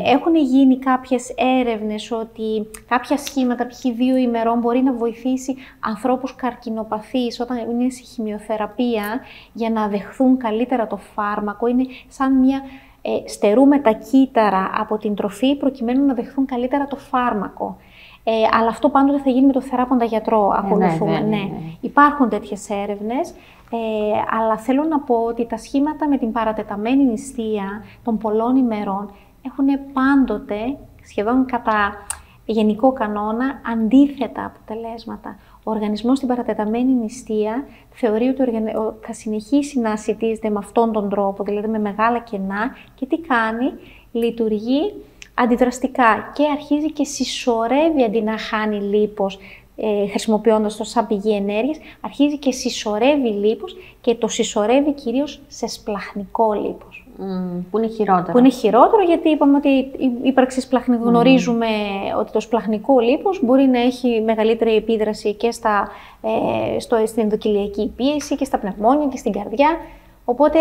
Έχουν γίνει κάποιες έρευνες ότι κάποια σχήματα, π.χ. 2 ημερών, μπορεί να βοηθήσει ανθρώπους καρκινοπαθείς όταν είναι σε χημειοθεραπεία, για να δεχθούν καλύτερα το φάρμακο. Είναι σαν μια στερούμε τα κύτταρα από την τροφή προκειμένου να δεχθούν καλύτερα το φάρμακο. Αλλά αυτό πάντοτε θα γίνει με το θεράποντα γιατρό, ακολουθούμε. Ναι. Υπάρχουν τέτοιες έρευνες, αλλά θέλω να πω ότι τα σχήματα με την παρατεταμένη νηστεία των πολλών ημερών έχουν πάντοτε σχεδόν κατά γενικό κανόνα αντίθετα αποτελέσματα. Ο οργανισμός στην παρατεταμένη νηστεία θεωρεί ότι θα συνεχίσει να ασιτίζεται με αυτόν τον τρόπο, δηλαδή με μεγάλα κενά, και τι κάνει, λειτουργεί αντιδραστικά και αρχίζει και συσσωρεύει αντί να χάνει λίπος, χρησιμοποιώντας το σαν πηγή ενέργειας, αρχίζει και συσσωρεύει λίπος και το συσσωρεύει κυρίως σε σπλαχνικό λίπος. Που είναι χειρότερο. Που είναι χειρότερο, γιατί είπαμε ότι η ύπαρξη σπλαχνικού, γνωρίζουμε ότι το σπλαχνικό λίπος μπορεί να έχει μεγαλύτερη επίδραση και στην ενδοκυλιακή πίεση και στα πνευμόνια και στην καρδιά. Οπότε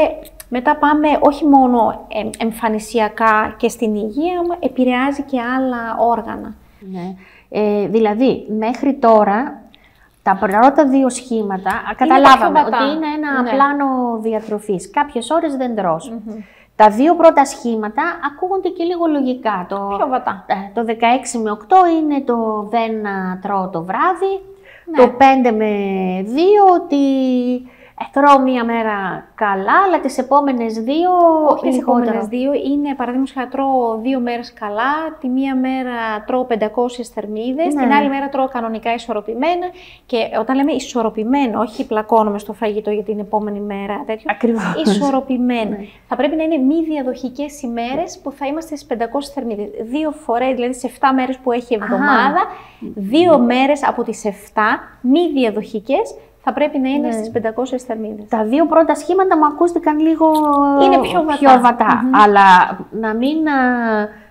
μετά πάμε όχι μόνο εμφανισιακά και στην υγεία, αλλά επηρεάζει και άλλα όργανα. Ναι. Δηλαδή, μέχρι τώρα, τα πρώτα 2 σχήματα, καταλάβαμε ότι είναι ένα πλάνο διατροφής. Κάποιες ώρες δεν τρως. Τα 2 πρώτα σχήματα ακούγονται και λίγο λογικά. Πιο βατά. Το 16 με 8 είναι το δεν τρώω το βράδυ. Το 5 με 2 ότι τρώω μία μέρα καλά, αλλά τις επόμενες 2 όχι, τις επόμενες 2 είναι, παραδείγματος χάρη, τρώω 2 μέρες καλά, τη μία μέρα τρώω 500 θερμίδες, την άλλη μέρα τρώω κανονικά ισορροπημένα. Και όταν λέμε ισορροπημένο, όχι πλακώνομαι στο φαγητό για την επόμενη μέρα, τέτοιο. Ακριβώς. Ισορροπημένο. Θα πρέπει να είναι μη διαδοχικές ημέρες που θα είμαστε στις 500 θερμίδες. 2 φορές, δηλαδή σε 7 μέρες που έχει εβδομάδα, 2 μέρες από τις 7 μη διαδοχικές θα πρέπει να είναι στις 500 θερμίδες. Τα 2 πρώτα σχήματα μου ακούστηκαν λίγο είναι πιο βατά. Αλλά να μην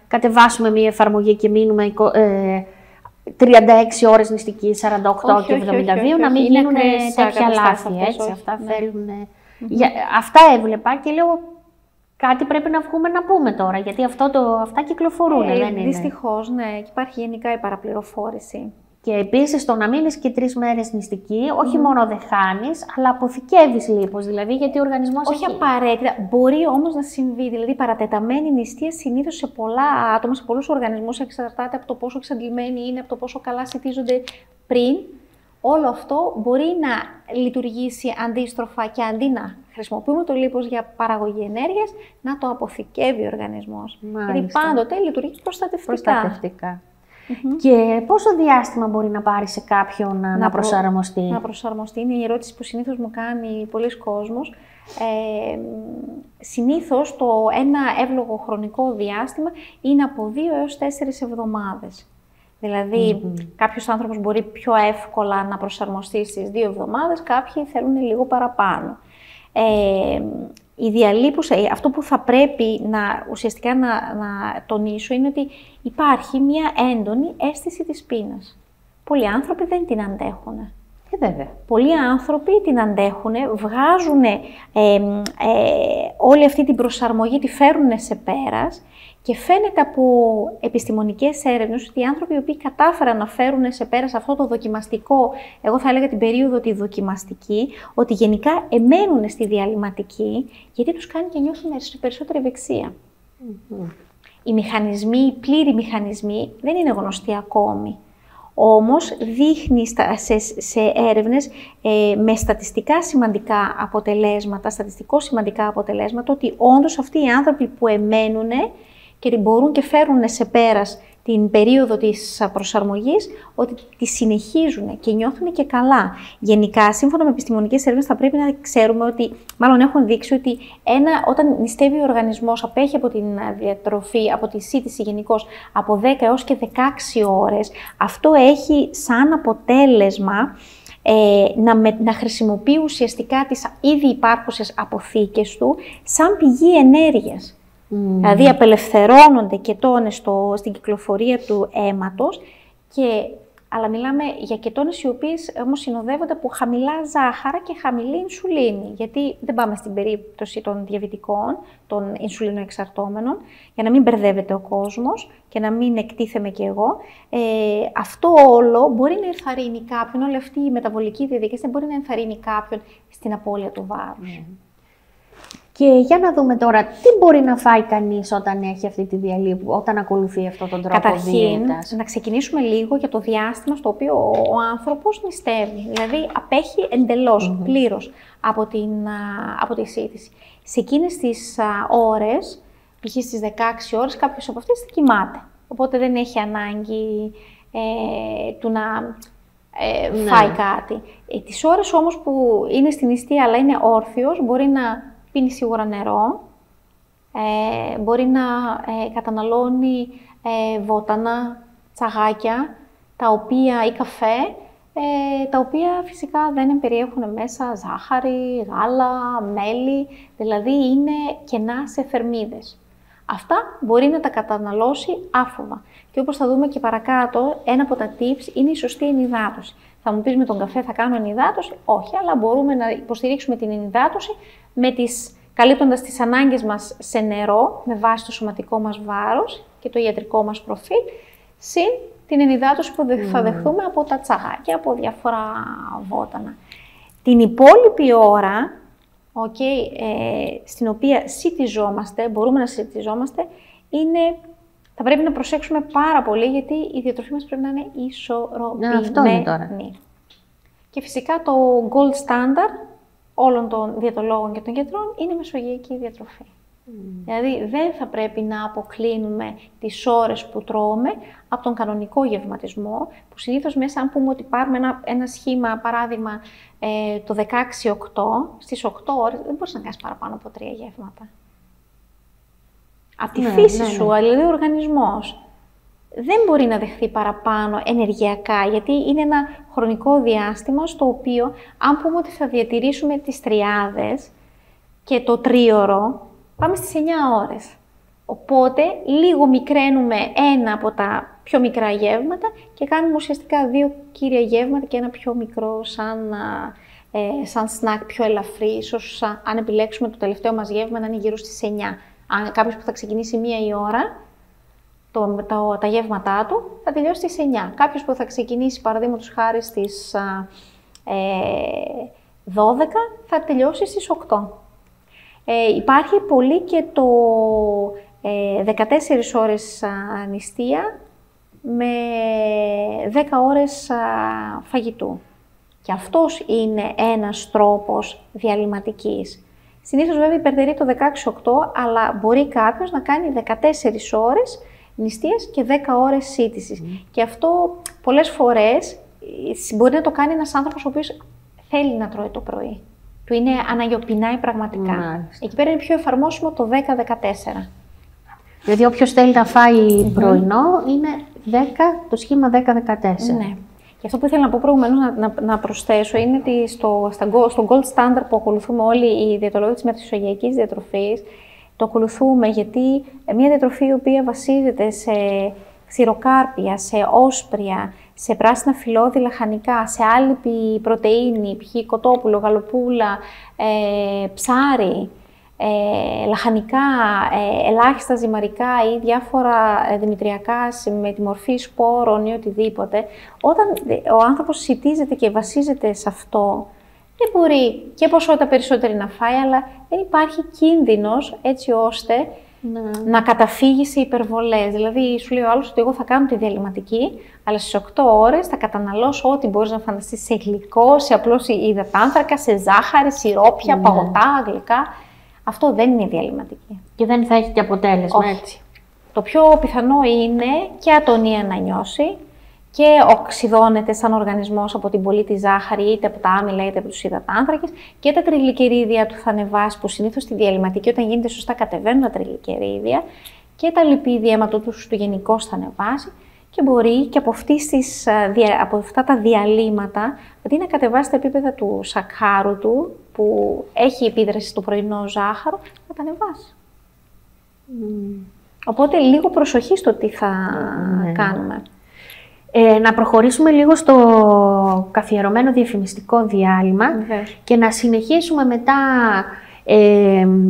κατεβάσουμε μία εφαρμογή και μείνουμε 36 ώρες νηστική, 48 και 72, να μην γίνουν τέτοια λάθη. Αυτά θέλουν. Αυτά έβλεπα και λέω κάτι πρέπει να βγούμε να πούμε τώρα, γιατί αυτά κυκλοφορούν. Δυστυχώς, ναι, υπάρχει γενικά η παραπληροφόρηση. Και επίσης το να μείνεις και 3 μέρες νηστική, όχι μόνο δεν χάνεις, αλλά αποθηκεύεις λίπος, δηλαδή γιατί ο οργανισμός όχι απαραίτητα, μπορεί όμως να συμβεί, δηλαδή παρατεταμένη νηστεία συνήθως σε πολλά άτομα, σε πολλούς οργανισμούς εξαρτάται από το πόσο εξαντλημένοι είναι, από το πόσο καλά σιτίζονται πριν. Όλο αυτό μπορεί να λειτουργήσει αντίστροφα και αντί να χρησιμοποιούμε το λίπος για παραγωγή ενέργειας, να το αποθηκεύει ο οργανισμός. Γιατί πάντοτε λειτουργεί προστατευτικά. Και πόσο διάστημα μπορεί να πάρει σε κάποιον να προσαρμοστεί? Να προσαρμοστεί είναι η ερώτηση που συνήθως μου κάνει πολλοί κόσμος. Συνήθως ένα εύλογο χρονικό διάστημα είναι από 2 έως 4 εβδομάδες. Δηλαδή, κάποιος άνθρωπος μπορεί πιο εύκολα να προσαρμοστεί στις 2 εβδομάδες, κάποιοι θέλουν λίγο παραπάνω. Η διαλίπωση, αυτό που θα πρέπει ουσιαστικά να τονίσω είναι ότι υπάρχει μια έντονη αίσθηση της πείνας. Πολλοί άνθρωποι δεν την αντέχουν. Βέβαια. Πολλοί άνθρωποι την αντέχουν, βγάζουν όλη αυτή την προσαρμογή, τη φέρουν σε πέρας και φαίνεται από επιστημονικές έρευνες ότι οι άνθρωποι οι οποίοι κατάφεραν να φέρουν σε πέρας αυτό το δοκιμαστικό, εγώ θα έλεγα την περίοδο τη δοκιμαστική, ότι γενικά εμένουν στη διαλυματική, γιατί τους κάνει και νιώθουν περισσότερη ευεξία. Οι μηχανισμοί, οι πλήροι μηχανισμοί δεν είναι γνωστοί ακόμη. Όμως δείχνει σε έρευνες με στατιστικά σημαντικά αποτελέσματα, ότι όντως αυτοί οι άνθρωποι που εμένουν και μπορούν και φέρουν σε πέρας την περίοδο της προσαρμογής, ότι τη συνεχίζουν και νιώθουν και καλά. Γενικά, σύμφωνα με επιστημονικές έρευνες, θα πρέπει να ξέρουμε ότι, μάλλον έχουν δείξει ότι όταν νηστεύει ο οργανισμός, απέχει από την διατροφή, από τη σύντηση γενικώς, από 10 έως και 16 ώρες, αυτό έχει σαν αποτέλεσμα να χρησιμοποιεί ουσιαστικά τις ήδη υπάρχουσες αποθήκες του σαν πηγή ενέργειας. Δηλαδή απελευθερώνονται κετώνες στην κυκλοφορία του αίματος, αλλά μιλάμε για κετώνες οι οποίες όμως συνοδεύονται από χαμηλά ζάχαρα και χαμηλή ινσουλίνη. Γιατί δεν πάμε στην περίπτωση των διαβητικών, των ινσουλινοεξαρτώμενων, για να μην μπερδεύεται ο κόσμος και να μην εκτίθεμαι κι εγώ. Αυτό όλο μπορεί να ενθαρρύνει κάποιον, όλη αυτή η μεταβολική διαδικασία μπορεί να ενθαρρύνει κάποιον στην απώλεια του βάρους. Και για να δούμε τώρα, τι μπορεί να φάει κανείς όταν έχει αυτή τη διαλύση, όταν ακολουθεί αυτόν τον τρόπο καταρχήν, δίαιτας? Να ξεκινήσουμε λίγο για το διάστημα στο οποίο ο άνθρωπος νηστεύει. Δηλαδή, απέχει εντελώς, πλήρως από τη σύντηση. Σε εκείνες τις ώρες, π.χ. στις 16 ώρες, κάποιος από αυτές θα κοιμάται. οπότε δεν έχει ανάγκη του να φάει κάτι. Τις ώρες όμως που είναι στην νηστεία αλλά είναι όρθιος, μπορεί να πίνει σίγουρα νερό, μπορεί να καταναλώνει βότανα, τσαγάκια, ή καφέ, τα οποία φυσικά δεν περιέχουν μέσα ζάχαρη, γάλα, μέλι, δηλαδή είναι κενά σε θερμίδες. Αυτά μπορεί να τα καταναλώσει άφοβα. Και όπως θα δούμε και παρακάτω, ένα από τα tips είναι η σωστή ενυδάτωση. Θα μου πεις με τον καφέ θα κάνουμε ενυδάτωση? Όχι, αλλά μπορούμε να υποστηρίξουμε την ενυδάτωση καλύπτοντας τις ανάγκες μας σε νερό, με βάση το σωματικό μας βάρος και το ιατρικό μας προφίλ, συν την ενυδάτωση που θα δεχθούμε από τα τσαγάκια, από διάφορα βότανα. Την υπόλοιπη ώρα, στην οποία σιτιζόμαστε, μπορούμε να σιτιζόμαστε, θα πρέπει να προσέξουμε πάρα πολύ, γιατί η διατροφή μας πρέπει να είναι ισορροπημένη. Αυτό είναι τώρα. Και φυσικά το gold standard όλων των διαιτολόγων και των γιατρών είναι η μεσογειακή διατροφή. Δηλαδή δεν θα πρέπει να αποκλίνουμε τις ώρες που τρώμε από τον κανονικό γευματισμό, που συνήθως μέσα, αν πούμε ότι πάρουμε ένα σχήμα, παράδειγμα, το 16-8, στις 8 ώρες δεν μπορείς να κάνεις παραπάνω από 3 γεύματα. Από τη φύση σου, δηλαδή ο οργανισμός δεν μπορεί να δεχθεί παραπάνω ενεργειακά, γιατί είναι ένα χρονικό διάστημα στο οποίο, αν πούμε ότι θα διατηρήσουμε τις τριάδες και το τρίωρο, πάμε στις 9 ώρες. Οπότε, λίγο μικραίνουμε ένα από τα πιο μικρά γεύματα και κάνουμε ουσιαστικά 2 κύρια γεύματα και ένα πιο μικρό σαν σνακ πιο ελαφρύ. Ίσως αν επιλέξουμε το τελευταίο μας γεύμα να είναι γύρω στις 9. Αν κάποιος που θα ξεκινήσει 1 η ώρα, τα γεύματά του θα τελειώσει στις 9. Κάποιος που θα ξεκινήσει, παραδείγματος χάρη, στις 12 θα τελειώσει στις 8. Υπάρχει πολύ και το 14 ώρες νηστεία με 10 ώρες φαγητού. Και αυτός είναι ένας τρόπος διαλυματικής. Συνήθως βέβαια υπερτερεί το 16-8, αλλά μπορεί κάποιος να κάνει 14 ώρες νηστείας και 10 ώρες σύντησης. Και αυτό πολλές φορές μπορεί να το κάνει ένας άνθρωπος ο οποίος θέλει να τρώει το πρωί. Του είναι αναγκαιοπεινάει πραγματικά. Εκεί πέρα είναι πιο εφαρμόσιμο το 10-14. Δηλαδή όποιος θέλει να φάει πρωινό είναι το σχήμα 10-14. Ναι. Και αυτό που ήθελα να πω προηγουμένως να προσθέσω είναι ότι στο gold standard που ακολουθούμε όλοι οι διαιτολόγοι της μεσογειακής διατροφής, το ακολουθούμε γιατί μια διατροφή η οποία βασίζεται σε ξηροκάρπια, σε όσπρια, σε πράσινα φυλλώδη λαχανικά, σε άλυπη πρωτεΐνη, π.χ. κοτόπουλο, γαλοπούλα, ψάρι, λαχανικά, ελάχιστα ζυμαρικά ή διάφορα δημητριακά με τη μορφή σπόρων ή οτιδήποτε, όταν ο άνθρωπος σιτίζεται και βασίζεται σε αυτό, δεν μπορεί και ποσότητα περισσότερη να φάει, αλλά δεν υπάρχει κίνδυνος έτσι ώστε να καταφύγει σε υπερβολές. Δηλαδή, σου λέει ο άλλος ότι εγώ θα κάνω τη διαλυματική, αλλά στις 8 ώρες θα καταναλώσω ό,τι μπορείς να φανταστείς σε γλυκό, σε απλώς υδατάνθρακα, σε ζάχαρη, σιρόπια, παγωτά, γλυκά. Αυτό δεν είναι διαλυματική. Και δεν θα έχει και αποτέλεσμα, έτσι. Το πιο πιθανό είναι και ατονία να νιώσει και οξυδώνεται σαν οργανισμός από την πολλή τη ζάχαρη, είτε από τα άμυλα είτε από τους υδατάνθρακες, και τα τριγλικερίδια του θα ανεβάσει, που συνήθως στη διαλυματική όταν γίνεται σωστά κατεβαίνουν τα τριγλικερίδια, και τα λιπίδια αίματος του γενικώς θα ανεβάσει, και μπορεί και από αυτά τα διαλύματα αντί να κατεβάσει τα επίπεδα του σακχάρου του, που έχει επίδραση στο πρωινό ζάχαρο, να τα ανεβάσει. Οπότε λίγο προσοχή στο τι θα κάνουμε. Να προχωρήσουμε λίγο στο καθιερωμένο διαφημιστικό διάλειμμα και να συνεχίσουμε μετά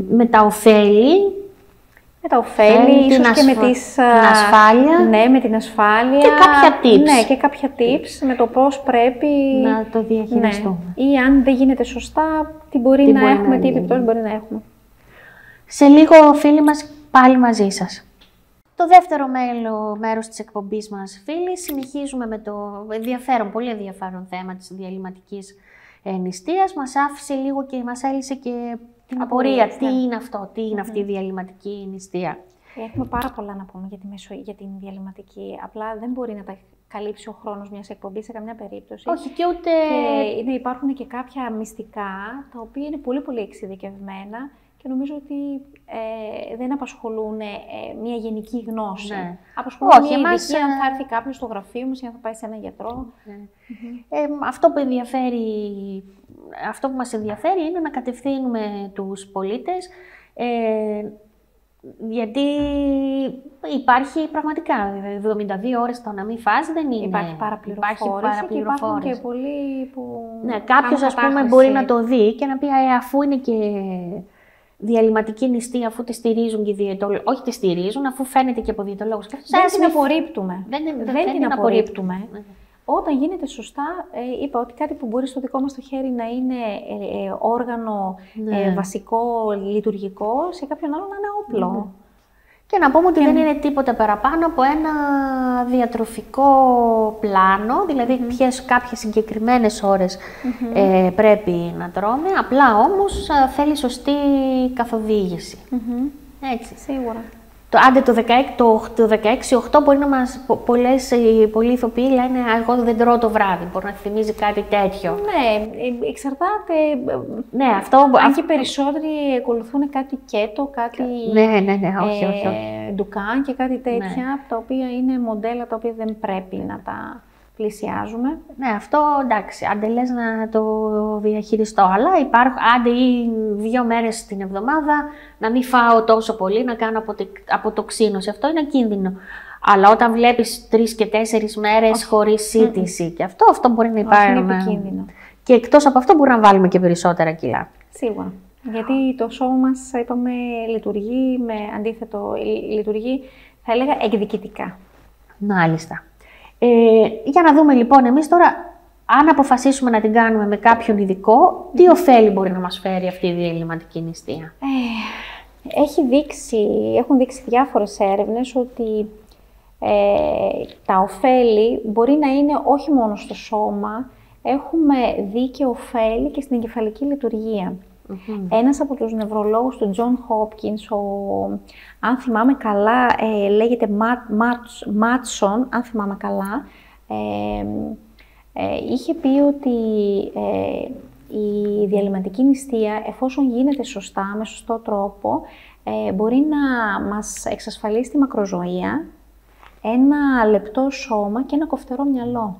με τα ωφέλη. Με τα ωφέλη, ίσως και με την ασφάλεια. Ναι, με την ασφάλεια. Και κάποια tips. Ναι, και κάποια tips με το πώς πρέπει να το διαχειριστούμε. Ναι. Ή αν δεν γίνεται σωστά, τι μπορεί να έχουμε, τι επιπτώσεις μπορεί να έχουμε. Σε λίγο, φίλοι μας, πάλι μαζί σας. Το δεύτερο μέρος της εκπομπής μας, φίλοι, συνεχίζουμε με το πολύ ενδιαφέρον θέμα της διαλυματικής νηστείας. Μας άφησε λίγο και μας έλυσε και την απορία. Τι είναι αυτό, τι είναι αυτή η διαλυματική νηστεία. Έχουμε πάρα πολλά να πούμε για την διαλυματική. Απλά δεν μπορεί να τα καλύψει ο χρόνος μιας εκπομπής σε καμιά περίπτωση. Όχι, και ούτε... Και υπάρχουν και κάποια μυστικά, τα οποία είναι πολύ πολύ εξειδικευμένα και νομίζω ότι δεν απασχολούν μια γενική γνώση. Ναι. Απασχολούν μια ειδική, αν θα έρθει κάποιος στο γραφείο μας ή αν θα πάει σε έναν γιατρό. Ναι. Αυτό που μας ενδιαφέρει είναι να κατευθύνουμε τους πολίτες, γιατί υπάρχει πραγματικά 72 ώρες το να μην φας δεν είναι. Υπάρχει παραπληροφόρηση και υπάρχουν και πολλοί που... Ναι, κάποιος ας πούμε μπορεί να το δει και να πει αφού είναι και διαλυματική νηστεία, αφού τη στηρίζουν και οι διαιτολόγοι. Όχι τη στηρίζουν, αφού φαίνεται και από διαιτολόγους. Δεν την απορρίπτουμε. Δεν την απορρίπτουμε. Όταν γίνεται σωστά, είπα ότι κάτι που μπορεί στο δικό μας το χέρι να είναι όργανο βασικό, λειτουργικό, σε κάποιον άλλο να είναι όπλο. Ναι. Και να πούμε ότι δεν είναι τίποτα παραπάνω από ένα διατροφικό πλάνο, δηλαδή κάποιες συγκεκριμένες ώρες πρέπει να τρώμε, απλά όμως θέλει σωστή καθοδήγηση. Έτσι. Σίγουρα. Άντε το 16-8 μπορεί να μας πολλοί ηθοποιοί λένε εγώ δεν τρώω το βράδυ, μπορεί να θυμίζει κάτι τέτοιο. Ναι, εξαρτάται. Ναι, αν και περισσότεροι ακολουθούν κάτι κέτο, κάτι όχι. ντουκάν και κάτι τέτοια, τα οποία είναι μοντέλα τα οποία δεν πρέπει να τα πλησιάζουμε. Ναι, αυτό εντάξει, άντε λες να το διαχειριστώ, αλλά άντε ή 2 μέρες την εβδομάδα να μην φάω τόσο πολύ, να κάνω αποτοξίνωση. Αυτό είναι κίνδυνο. Αλλά όταν βλέπεις 3 και 4 μέρες χωρίς σύντηση, και αυτό μπορεί να υπάρχει. Είναι επικίνδυνο. Και εκτός από αυτό μπορούμε να βάλουμε και περισσότερα κιλά. Σίγουρα. Γιατί το σώμα μας, είπαμε, λειτουργεί, θα έλεγα, εκδικητικά. Μάλιστα. Για να δούμε λοιπόν εμείς τώρα, αν αποφασίσουμε να την κάνουμε με κάποιον ειδικό, τι ωφέλη μπορεί να μας φέρει αυτή η διαλυματική νηστεία? Έχουν δείξει διάφορες έρευνες ότι τα ωφέλη μπορεί να είναι όχι μόνο στο σώμα, έχουμε δει και ωφέλη και στην εγκεφαλική λειτουργία. Ένας από τους νευρολόγους του John Hopkins, αν θυμάμαι καλά, λέγεται Μάτσον, αν θυμάμαι καλά, είχε πει ότι η διαλυματική νηστεία, εφόσον γίνεται σωστά, με σωστό τρόπο, μπορεί να μας εξασφαλίσει τη μακροζωία, ένα λεπτό σώμα και ένα κοφτερό μυαλό.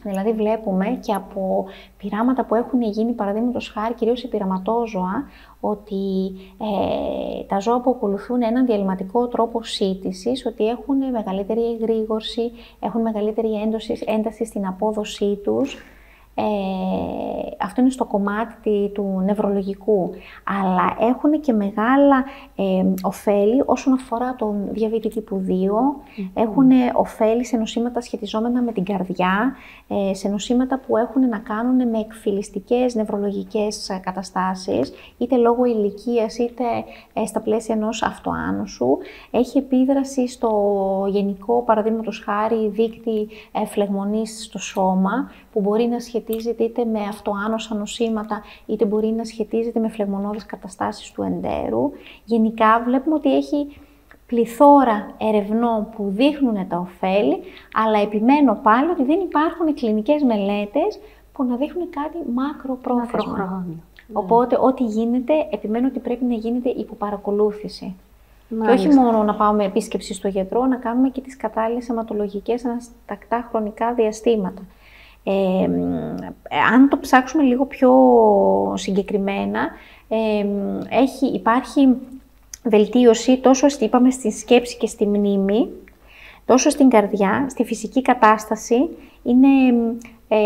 Δηλαδή βλέπουμε και από πειράματα που έχουν γίνει, παραδείγματος χάρη, κυρίως σε πειραματόζωα, ότι τα ζώα που ακολουθούν έναν διαλυματικό τρόπο σύντησης, ότι έχουν μεγαλύτερη εγρήγορση, έχουν μεγαλύτερη ένταση στην απόδοσή τους. Αυτό είναι στο κομμάτι του νευρολογικού, αλλά έχουν και μεγάλα ωφέλη όσον αφορά τον διαβήτη τύπου 2, έχουν ωφέλη σε νοσήματα σχετιζόμενα με την καρδιά, σε νοσήματα που έχουν να κάνουν με εκφυλιστικές νευρολογικές καταστάσεις, είτε λόγω ηλικίας είτε στα πλαίσια ενός αυτοάνωσου. Έχει επίδραση στο γενικό, παραδείγματος χάρη, δείκτη φλεγμονής στο σώμα, που μπορεί να σχετίζεται είτε με αυτοάνοσα νοσήματα, είτε μπορεί να σχετίζεται με φλεγμονώδεις καταστάσεις του εντέρου. Γενικά βλέπουμε ότι έχει πληθώρα ερευνών που δείχνουν τα ωφέλη, αλλά επιμένω πάλι ότι δεν υπάρχουν κλινικές μελέτες που να δείχνουν κάτι μακροπρόθεσμα. Οπότε ό,τι γίνεται, επιμένω ότι πρέπει να γίνεται υπό παρακολούθηση. Και όχι μόνο να πάμε με επίσκεψη στο γιατρό, να κάνουμε και τις κατάλληλες αιματολογικές τακτά χρονικά διαστήματα. Αν το ψάξουμε λίγο πιο συγκεκριμένα, υπάρχει βελτίωση τόσο είπαμε, στη σκέψη και στη μνήμη, τόσο στην καρδιά, στη φυσική κατάσταση. Είναι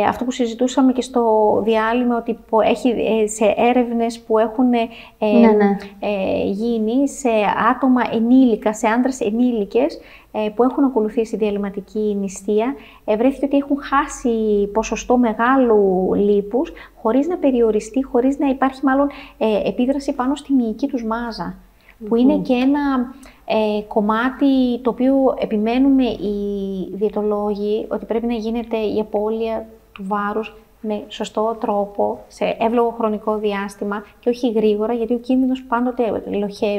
αυτό που συζητούσαμε και στο διάλειμμα, ότι έχει σε έρευνες που έχουν γίνει σε άτομα ενήλικα, σε άντρες ενήλικες που έχουν ακολουθήσει διαλυματική νηστεία, βρέθηκε ότι έχουν χάσει ποσοστό μεγάλου λίπους χωρίς να περιοριστεί, χωρίς να υπάρχει μάλλον επίδραση πάνω στη μυϊκή τους μάζα. Που είναι και ένα κομμάτι το οποίο επιμένουμε οι διαιτολόγοι ότι πρέπει να γίνεται η απώλεια του βάρους με σωστό τρόπο, σε εύλογο χρονικό διάστημα και όχι γρήγορα, γιατί ο κίνδυνος πάντοτε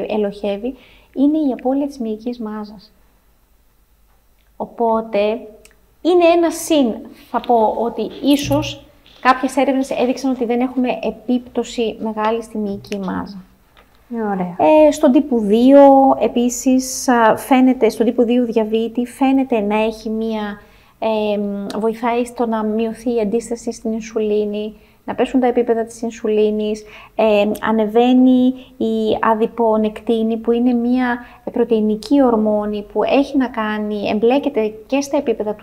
ελοχεύει είναι η απώλεια της μυϊκής μάζας. Οπότε, είναι ένα συν. Θα πω ότι ίσως κάποιες έρευνες έδειξαν ότι δεν έχουμε επίπτωση μεγάλη στη μυϊκή μάζα. Ωραία. Στον τύπου 2, επίσης, φαίνεται, στον τύπου 2 διαβήτη, φαίνεται να έχει βοηθάει στο να μειωθεί η αντίσταση στην ινσουλίνη, να πέσουν τα επίπεδα της ινσουλίνης, ανεβαίνει η αδιπονεκτίνη που είναι μια πρωτεϊνική ορμόνη που έχει να κάνει, εμπλέκεται και στα επίπεδα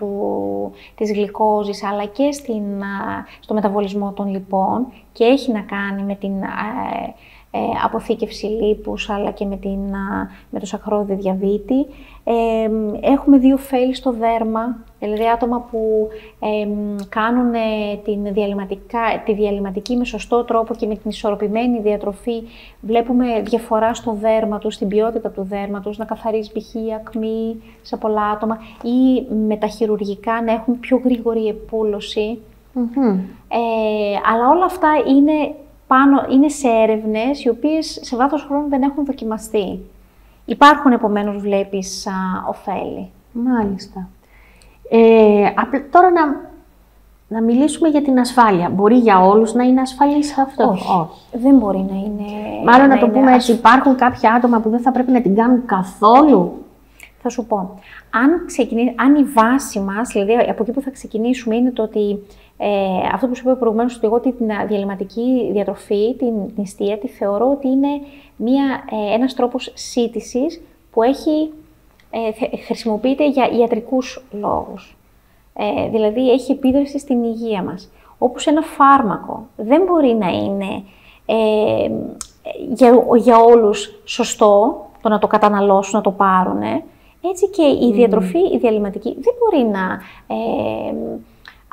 της γλυκόζης αλλά και στο μεταβολισμό των λιπών και έχει να κάνει με την αποθήκευση λίπους αλλά και με το σακχαρώδη διαβήτη. Έχουμε 2 ωφέλη στο δέρμα, δηλαδή άτομα που κάνουν τη διαλυματική με σωστό τρόπο και με την ισορροπημένη διατροφή. Βλέπουμε διαφορά στο δέρμα τους, στην ποιότητα του δέρματος, να καθαρίζει π.χ. η ακμή σε πολλά άτομα ή με τα χειρουργικά να έχουν πιο γρήγορη επούλωση. Αλλά όλα αυτά είναι σε έρευνες οι οποίες σε βάθος χρόνου δεν έχουν δοκιμαστεί. Υπάρχουν επομένως, βλέπεις, ωφέλη. Μάλιστα. Τώρα να μιλήσουμε για την ασφάλεια. Μπορεί για όλους να είναι ασφαλής αυτό? Όχι. Δεν μπορεί να είναι. Μάλλον να το πούμε έτσι, υπάρχουν κάποια άτομα που δεν θα πρέπει να την κάνουν καθόλου. Θα σου πω. Αν η βάση μας, δηλαδή από εκεί που θα ξεκινήσουμε, είναι το ότι αυτό που σου είπα προηγουμένως, ότι εγώ την διαλυματική διατροφή, την νηστεία, τη θεωρώ ότι είναι ένας τρόπος σύντησης που χρησιμοποιείται για ιατρικούς λόγους. Δηλαδή έχει επίδραση στην υγεία μας. Όπως ένα φάρμακο δεν μπορεί να είναι για όλους σωστό το να το καταναλώσουν, να το πάρουν. Έτσι και η διατροφή, η διαλυματική, δεν μπορεί να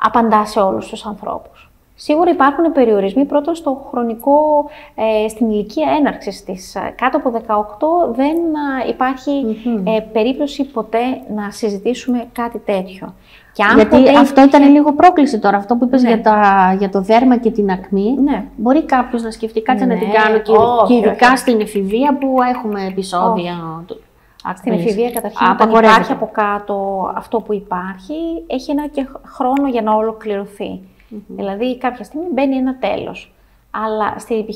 απαντά σε όλους τους ανθρώπους. Σίγουρα υπάρχουν περιορισμοί πρώτον στο χρονικό, στην ηλικία έναρξης της. Κάτω από 18 δεν υπάρχει περίπτωση ποτέ να συζητήσουμε κάτι τέτοιο. Και γιατί αυτό ήταν λίγο πρόκληση τώρα, αυτό που είπες για το δέρμα και την ακμή. Μπορεί κάποιος να σκεφτεί κάτσε να την κάνω και ειδικά στην εφηβεία που έχουμε επεισόδια. Στην εφηβεία καταρχήν, όταν υπάρχει από κάτω αυτό που υπάρχει, έχει ένα και χρόνο για να ολοκληρωθεί. Δηλαδή κάποια στιγμή μπαίνει ένα τέλος, αλλά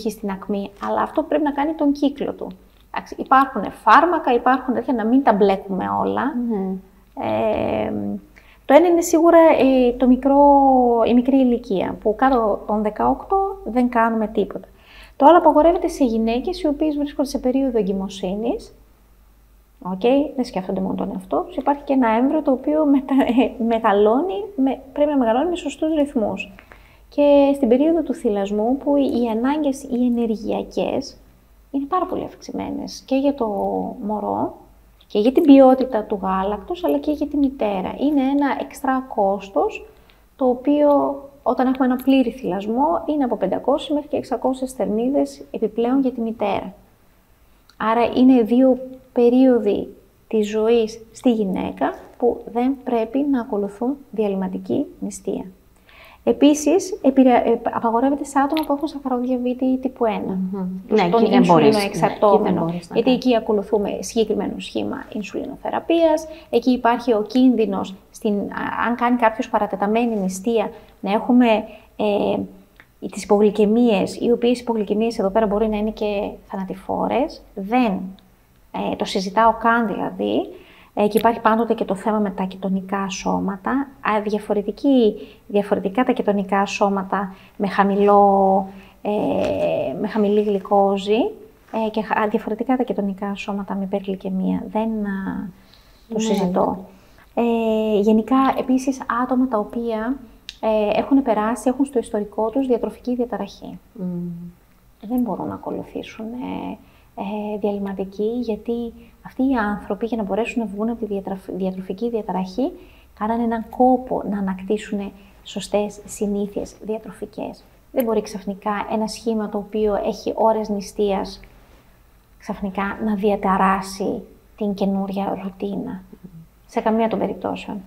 στην ακμή, αλλά αυτό πρέπει να κάνει τον κύκλο του. Υπάρχουν φάρμακα, υπάρχουν τέτοια, να μην τα μπλέκουμε όλα. Το ένα είναι σίγουρα η μικρή ηλικία, που κάτω των 18 δεν κάνουμε τίποτα. Το άλλο απαγορεύεται σε γυναίκες οι οποίες βρίσκονται σε περίοδο εγκυμοσύνης. Δεν σκέφτονται μόνο τον εαυτό τους. Υπάρχει και ένα έμβριο το οποίο πρέπει να μεγαλώνει με σωστούς ρυθμούς. Και στην περίοδο του θυλασμού, που οι ανάγκες οι ενεργειακές είναι πάρα πολύ αυξημένες και για το μωρό και για την ποιότητα του γάλακτος, αλλά και για τη μητέρα. Είναι ένα εξτρά κόστος, το οποίο όταν έχουμε ένα πλήρη θυλασμό είναι από 500 μέχρι και 600 θερμίδες επιπλέον για τη μητέρα. Άρα είναι 2 περίοδοι της ζωής στη γυναίκα που δεν πρέπει να ακολουθούν διαλυματική νηστεία. Επίσης, απαγορεύεται σε άτομα που έχουν σακχαροδιαβήτη τύπου 1. Τον ινσουλίνο εξαρτώμενο. Γιατί εκεί ακολουθούμε συγκεκριμένο σχήμα ινσουλινοθεραπείας. Εκεί υπάρχει ο κίνδυνος, αν κάνει κάποιος παρατεταμένη νηστεία, να έχουμε τις υπογλυκαιμίες, οι οποίες υπογλυκαιμίες εδώ πέρα μπορεί να είναι και θανατηφόρες. Δεν το συζητάω καν δηλαδή. Και υπάρχει πάντοτε και το θέμα με τα κετονικά σώματα. Διαφορετικά τα κετονικά σώματα με χαμηλή γλυκόζη και διαφορετικά τα κετονικά σώματα με υπεργλυκαιμία. Δεν το συζητώ. Γενικά, επίσης, άτομα τα οποία έχουν στο ιστορικό τους διατροφική διαταραχή. Δεν μπορούν να ακολουθήσουν διαλυματική, γιατί αυτοί οι άνθρωποι, για να μπορέσουν να βγουν από τη διατροφική διαταραχή, κάνανε έναν κόπο να ανακτήσουν σωστές συνήθειες διατροφικές. Δεν μπορεί ξαφνικά ένα σχήμα το οποίο έχει ώρες νηστείας ξαφνικά να διαταράσει την καινούρια ρουτίνα. Σε καμία των περιπτώσεων.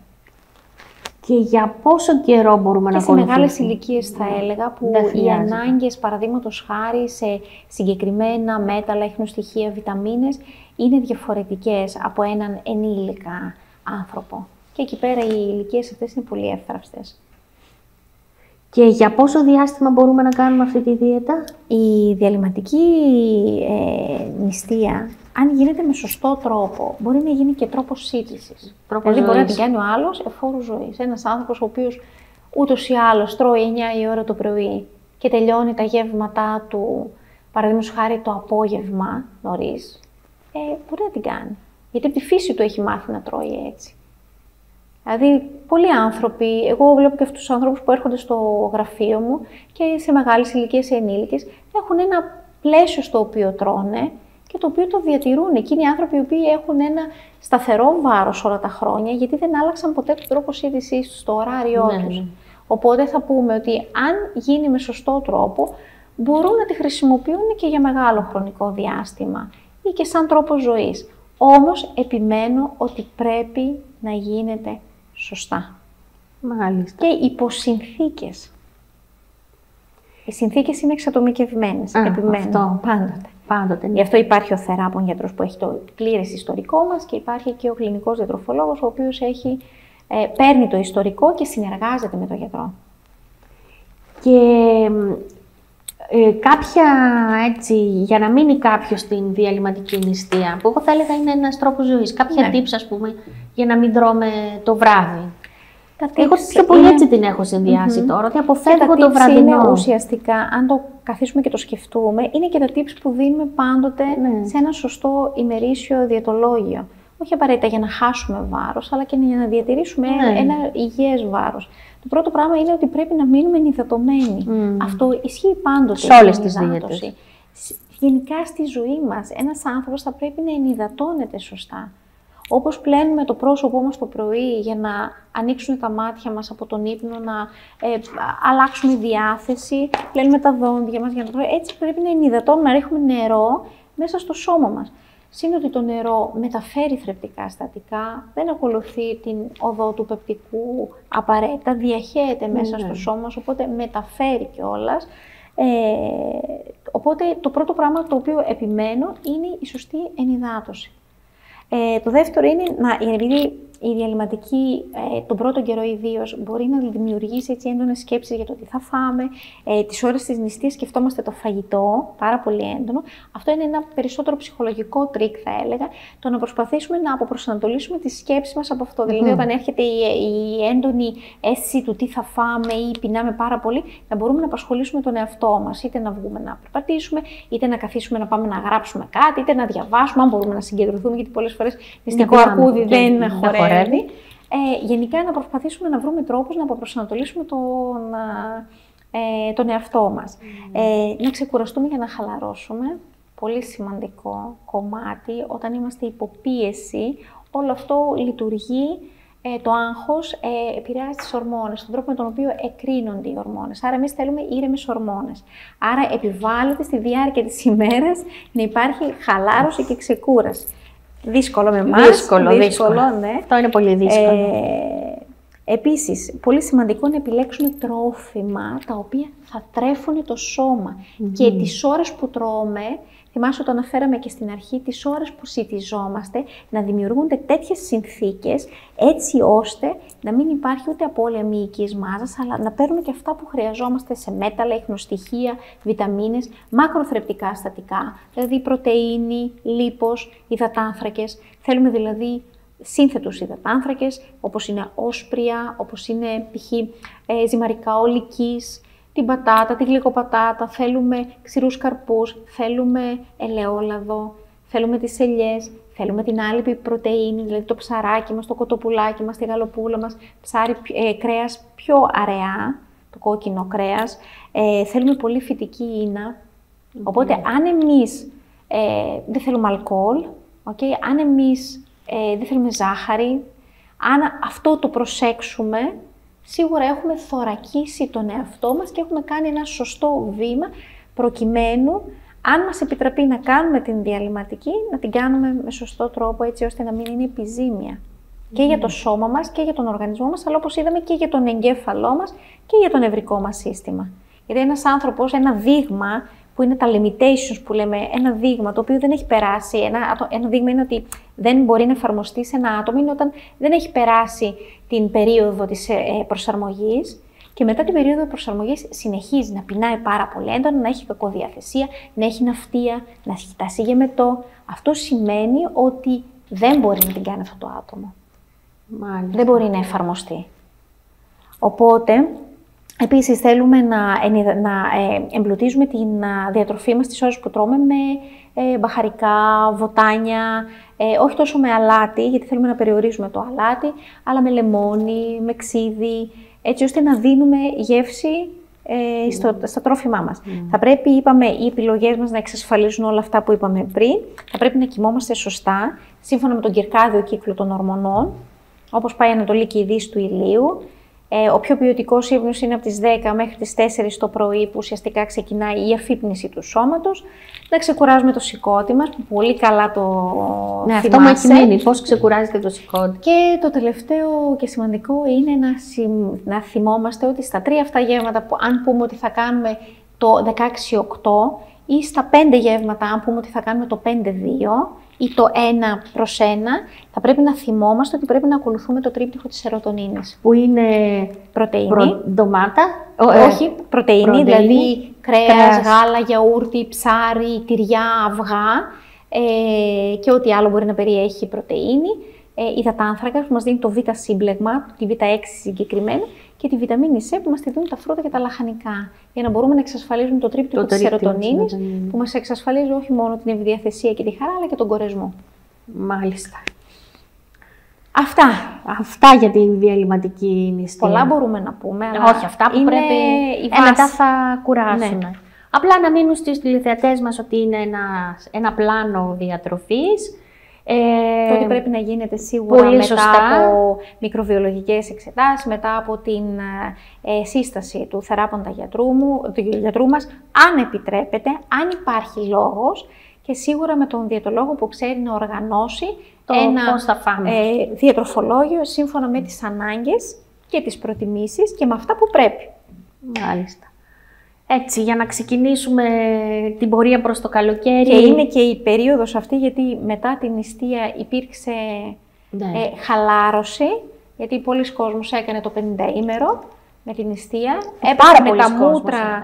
Και για πόσο καιρό μπορούμε να ακολουθήσουμε? Σε μεγάλες ηλικίες θα έλεγα, που οι ανάγκες, παραδείγματος χάρη, σε συγκεκριμένα μέταλλα, ιχνοστοιχεία, βιταμίνες, είναι διαφορετικές από έναν ενήλικα άνθρωπο. Και εκεί πέρα οι ηλικίες αυτές είναι πολύ εύθραυστες. Και για πόσο διάστημα μπορούμε να κάνουμε αυτή τη δίαιτα? Η διαλυματική νηστεία, αν γίνεται με σωστό τρόπο, μπορεί να γίνει και τρόπος σύντησης. Δηλαδή μπορεί να την κάνει ο άλλος εφόρου ζωής. Ένας άνθρωπος ο οποίος ούτως ή άλλως τρώει 9 η ώρα το πρωί και τελειώνει τα γεύματά του, παραδείγματος χάρη το απόγευμα νωρίς, μπορεί να την κάνει. Γιατί από τη φύση του έχει μάθει να τρώει έτσι. Δηλαδή, πολλοί άνθρωποι, εγώ βλέπω και αυτούς τους ανθρώπους που έρχονται στο γραφείο μου και σε μεγάλες ηλικίες, σε ενήλικες, έχουν ένα πλαίσιο στο οποίο τρώνε και το οποίο το διατηρούν. Εκείνοι οι άνθρωποι οι οποίοι έχουν ένα σταθερό βάρος όλα τα χρόνια, γιατί δεν άλλαξαν ποτέ τον τρόπο σύντησής τους, το ωράριό τους. Οπότε θα πούμε ότι αν γίνει με σωστό τρόπο, μπορούν να τη χρησιμοποιούν και για μεγάλο χρονικό διάστημα ή και σαν τρόπο ζωής. Όμως επιμένω ότι πρέπει να γίνεται σωστά. Μάλιστα. Και υπό συνθήκες. Οι συνθήκες είναι εξατομικευμένες. Επιμένω. Αυτό. Πάντοτε. Γι' αυτό υπάρχει ο θεράπων γιατρός που έχει το πλήρες ιστορικό μας και υπάρχει και ο κλινικός διατροφολόγος ο οποίος παίρνει το ιστορικό και συνεργάζεται με τον γιατρό. Και κάποια έτσι, για να μείνει κάποιος στην διαλυματική νηστεία, που εγώ θα έλεγα είναι ένας τρόπος ζωής, κάποια tips ας πούμε για να μην τρώμε το βράδυ. Εγώ πιο πολύ έτσι την έχω συνδυάσει τώρα, ότι αποφεύγω το βραδινό. Είναι ουσιαστικά, αν το καθίσουμε και το σκεφτούμε, είναι και τα tips που δίνουμε πάντοτε σε ένα σωστό ημερήσιο διαιτολόγιο. Όχι απαραίτητα για να χάσουμε βάρος, αλλά και για να διατηρήσουμε ένα υγιές βάρος. Το πρώτο πράγμα είναι ότι πρέπει να μείνουμε ενυδατωμένοι. Αυτό ισχύει πάντοτε σε όλες τις δίαιτες. Γενικά στη ζωή μας, ένας άνθρωπος θα πρέπει να ενυδατώνεται σωστά. Όπως πλένουμε το πρόσωπό μας το πρωί για να ανοίξουν τα μάτια μας από τον ύπνο, να αλλάξουμε διάθεση, πλένουμε τα δόντια μας για να τρώμε. Έτσι πρέπει να ενυδατώνουμε, να ρίχνουμε νερό μέσα στο σώμα μας. Συν ότι το νερό μεταφέρει θρεπτικά συστατικά, δεν ακολουθεί την οδό του πεπτικού απαραίτητα, διαχέεται μέσα στο σώμα μας, οπότε μεταφέρει κιόλας. Οπότε το πρώτο πράγμα το οποίο επιμένω είναι η σωστή ενυδάτωση. Το δεύτερο είναι, επειδή η διαλυματική τον πρώτο καιρό ιδίως μπορεί να δημιουργήσει έτσι έντονες σκέψεις για το τι θα φάμε. Τις ώρες της νηστείας σκεφτόμαστε το φαγητό, πάρα πολύ έντονο. Αυτό είναι ένα περισσότερο ψυχολογικό τρίκ θα έλεγα, το να προσπαθήσουμε να αποπροσανατολίσουμε τις σκέψεις μας από αυτό. Δηλαδή όταν έρχεται η έντονη αίσθηση του τι θα φάμε ή πεινάμε πάρα πολύ, να μπορούμε να απασχολήσουμε τον εαυτό μας. Είτε να βγούμε να περπατήσουμε, είτε να καθίσουμε να πάμε να γράψουμε κάτι, είτε να διαβάσουμε, αν μπορούμε να συγκεντρωθούμε, γιατί πολλές φορές νηστικό αρκούδι δεν χορεύει. Γενικά να προσπαθήσουμε να βρούμε τρόπους να αποπροσανατολίσουμε τον εαυτό μας. Να ξεκουραστούμε για να χαλαρώσουμε. Πολύ σημαντικό κομμάτι. Όταν είμαστε υποπίεση, όλο αυτό λειτουργεί. Το άγχος επηρεάζει τις ορμόνες, τον τρόπο με τον οποίο εκρίνονται οι ορμόνες. Άρα εμείς θέλουμε ήρεμες ορμόνες. Άρα επιβάλλεται στη διάρκεια της ημέρας να υπάρχει χαλάρωση και ξεκούραση. Δύσκολο με εμάς. Δύσκολο, ναι. Αυτό είναι πολύ δύσκολο. Επίσης, πολύ σημαντικό να επιλέξουμε τρόφιμα τα οποία θα τρέφουν το σώμα. Και τις ώρες που τρώμε, θυμάσαι το αναφέραμε και στην αρχή, τις ώρες που σιτιζόμαστε, να δημιουργούνται τέτοιες συνθήκες, έτσι ώστε να μην υπάρχει ούτε απώλεια μυϊκής μάζας, αλλά να παίρνουμε και αυτά που χρειαζόμαστε σε μέταλλα, ιχνοστοιχεία, βιταμίνες, μακροθρεπτικά συστατικά, δηλαδή πρωτεΐνη, λίπος, υδατάνθρακες. Θέλουμε δηλαδή σύνθετους υδατάνθρακες, όπως είναι όσπρια, όπως είναι π.χ. ζυμαρικά ολικής, την πατάτα, τη γλυκοπατάτα, θέλουμε ξηρούς καρπούς, θέλουμε ελαιόλαδο, θέλουμε τις ελιές, θέλουμε την άλυπη πρωτεΐνη, δηλαδή το ψαράκι μας, το κοτοπουλάκι μας, τη γαλοπούλα μας, κρέας πιο αραιά, το κόκκινο κρέας, θέλουμε πολύ φυτική ίνα. Οπότε αν εμείς δεν θέλουμε αλκοόλ, αν εμείς δεν θέλουμε ζάχαρη, αν αυτό το προσέξουμε, σίγουρα έχουμε θωρακίσει τον εαυτό μας και έχουμε κάνει ένα σωστό βήμα προκειμένου, αν μας επιτραπεί να κάνουμε την διαλυματική, να την κάνουμε με σωστό τρόπο έτσι ώστε να μην είναι επιζήμια. Και για το σώμα μας και για τον οργανισμό μας, αλλά όπως είδαμε και για τον εγκέφαλό μας και για το νευρικό μας σύστημα. Γιατί ένας άνθρωπος, ένα δείγμα που είναι τα limitations που λέμε, ένα δείγμα το οποίο δεν έχει περάσει, ένα δείγμα είναι ότι δεν μπορεί να εφαρμοστεί σε ένα άτομο, είναι όταν δεν έχει περάσει την περίοδο της προσαρμογής και μετά την περίοδο προσαρμογής συνεχίζει να πεινάει πάρα πολύ έντονα, να έχει κακοδιαθεσία, να έχει ναυτία, να σκητάσει γεμετό. Αυτό σημαίνει ότι δεν μπορεί να την κάνει αυτό το άτομο. Μάλιστα. Δεν μπορεί να εφαρμοστεί. Οπότε, επίσης θέλουμε να εμπλουτίζουμε την διατροφή μας τις ώρες που τρώμε με μπαχαρικά, βοτάνια, όχι τόσο με αλάτι, γιατί θέλουμε να περιορίζουμε το αλάτι, αλλά με λεμόνι, με ξύδι, έτσι ώστε να δίνουμε γεύση στα τρόφιμά μας. Θα πρέπει, είπαμε, οι επιλογές μας να εξασφαλίζουν όλα αυτά που είπαμε πριν. Θα πρέπει να κοιμόμαστε σωστά, σύμφωνα με τον κυρκάδιο κύκλο των ορμονών, όπως πάει η Ανατολή και η Δύση του ηλίου. Ο πιο ποιοτικός ύπνος είναι από τις 10 μέχρι τις 4 το πρωί, που ουσιαστικά ξεκινάει η αφύπνιση του σώματος. Να ξεκουράζουμε το σηκώτη μας, που πολύ καλά το θυμάσαι. Αυτό μου έχει μείνει, πώς ξεκουράζεται το σηκώτη. Και το τελευταίο και σημαντικό είναι να θυμόμαστε ότι στα 3 αυτά γεύματα, που αν πούμε ότι θα κάνουμε το 16-8, ή στα 5 γεύματα, αν πούμε ότι θα κάνουμε το 5-2, ή το 1/1, θα πρέπει να θυμόμαστε ότι πρέπει να ακολουθούμε το τρίπτυχο της σερωτονίνης. Που είναι πρωτεΐνη. Ντομάτα. Όχι, πρωτεΐνη, δηλαδή κρέας, γάλα, γιαούρτι, ψάρι, τυριά, αυγά και ό,τι άλλο μπορεί να περιέχει πρωτεΐνη. Υδατάνθρακα που μας δίνει το β σύμπλεγμα, τη β6 συγκεκριμένα, και τη βιταμίνη C που μας τη δίνουν τα φρούτα και τα λαχανικά. Για να μπορούμε να εξασφαλίζουμε το τρίπτυχο της σερωτονίνης, που μας εξασφαλίζει όχι μόνο την ευδιαθεσία και τη χαρά, αλλά και τον κορεσμό. Μάλιστα. Αυτά για την διαλυματική νηστεία. Πολλά μπορούμε να πούμε, αλλά όχι, αυτά που πρέπει. Μετά θα κουράσουν. Ναι. Απλά να μείνουν στους τηλεθεατές μας ότι είναι ένα πλάνο διατροφής. Το ότι πρέπει να γίνεται σίγουρα μετά από μικροβιολογικές εξετάσεις, μετά από την σύσταση του θεράποντα γιατρού μας, αν επιτρέπεται, αν υπάρχει λόγος, και σίγουρα με τον διαιτολόγο που ξέρει να οργανώσει ένα διατροφολόγιο σύμφωνα με τις ανάγκες και τις προτιμήσεις και με αυτά που πρέπει. Μάλιστα. Έτσι, για να ξεκινήσουμε την πορεία προς το καλοκαίρι. Και είναι και η περίοδος αυτή, γιατί μετά την νηστεία υπήρξε χαλάρωση, γιατί πολλοί κόσμος έκανε το 50ήμερο με την νηστεία. Έπεσε με τα μούτρα.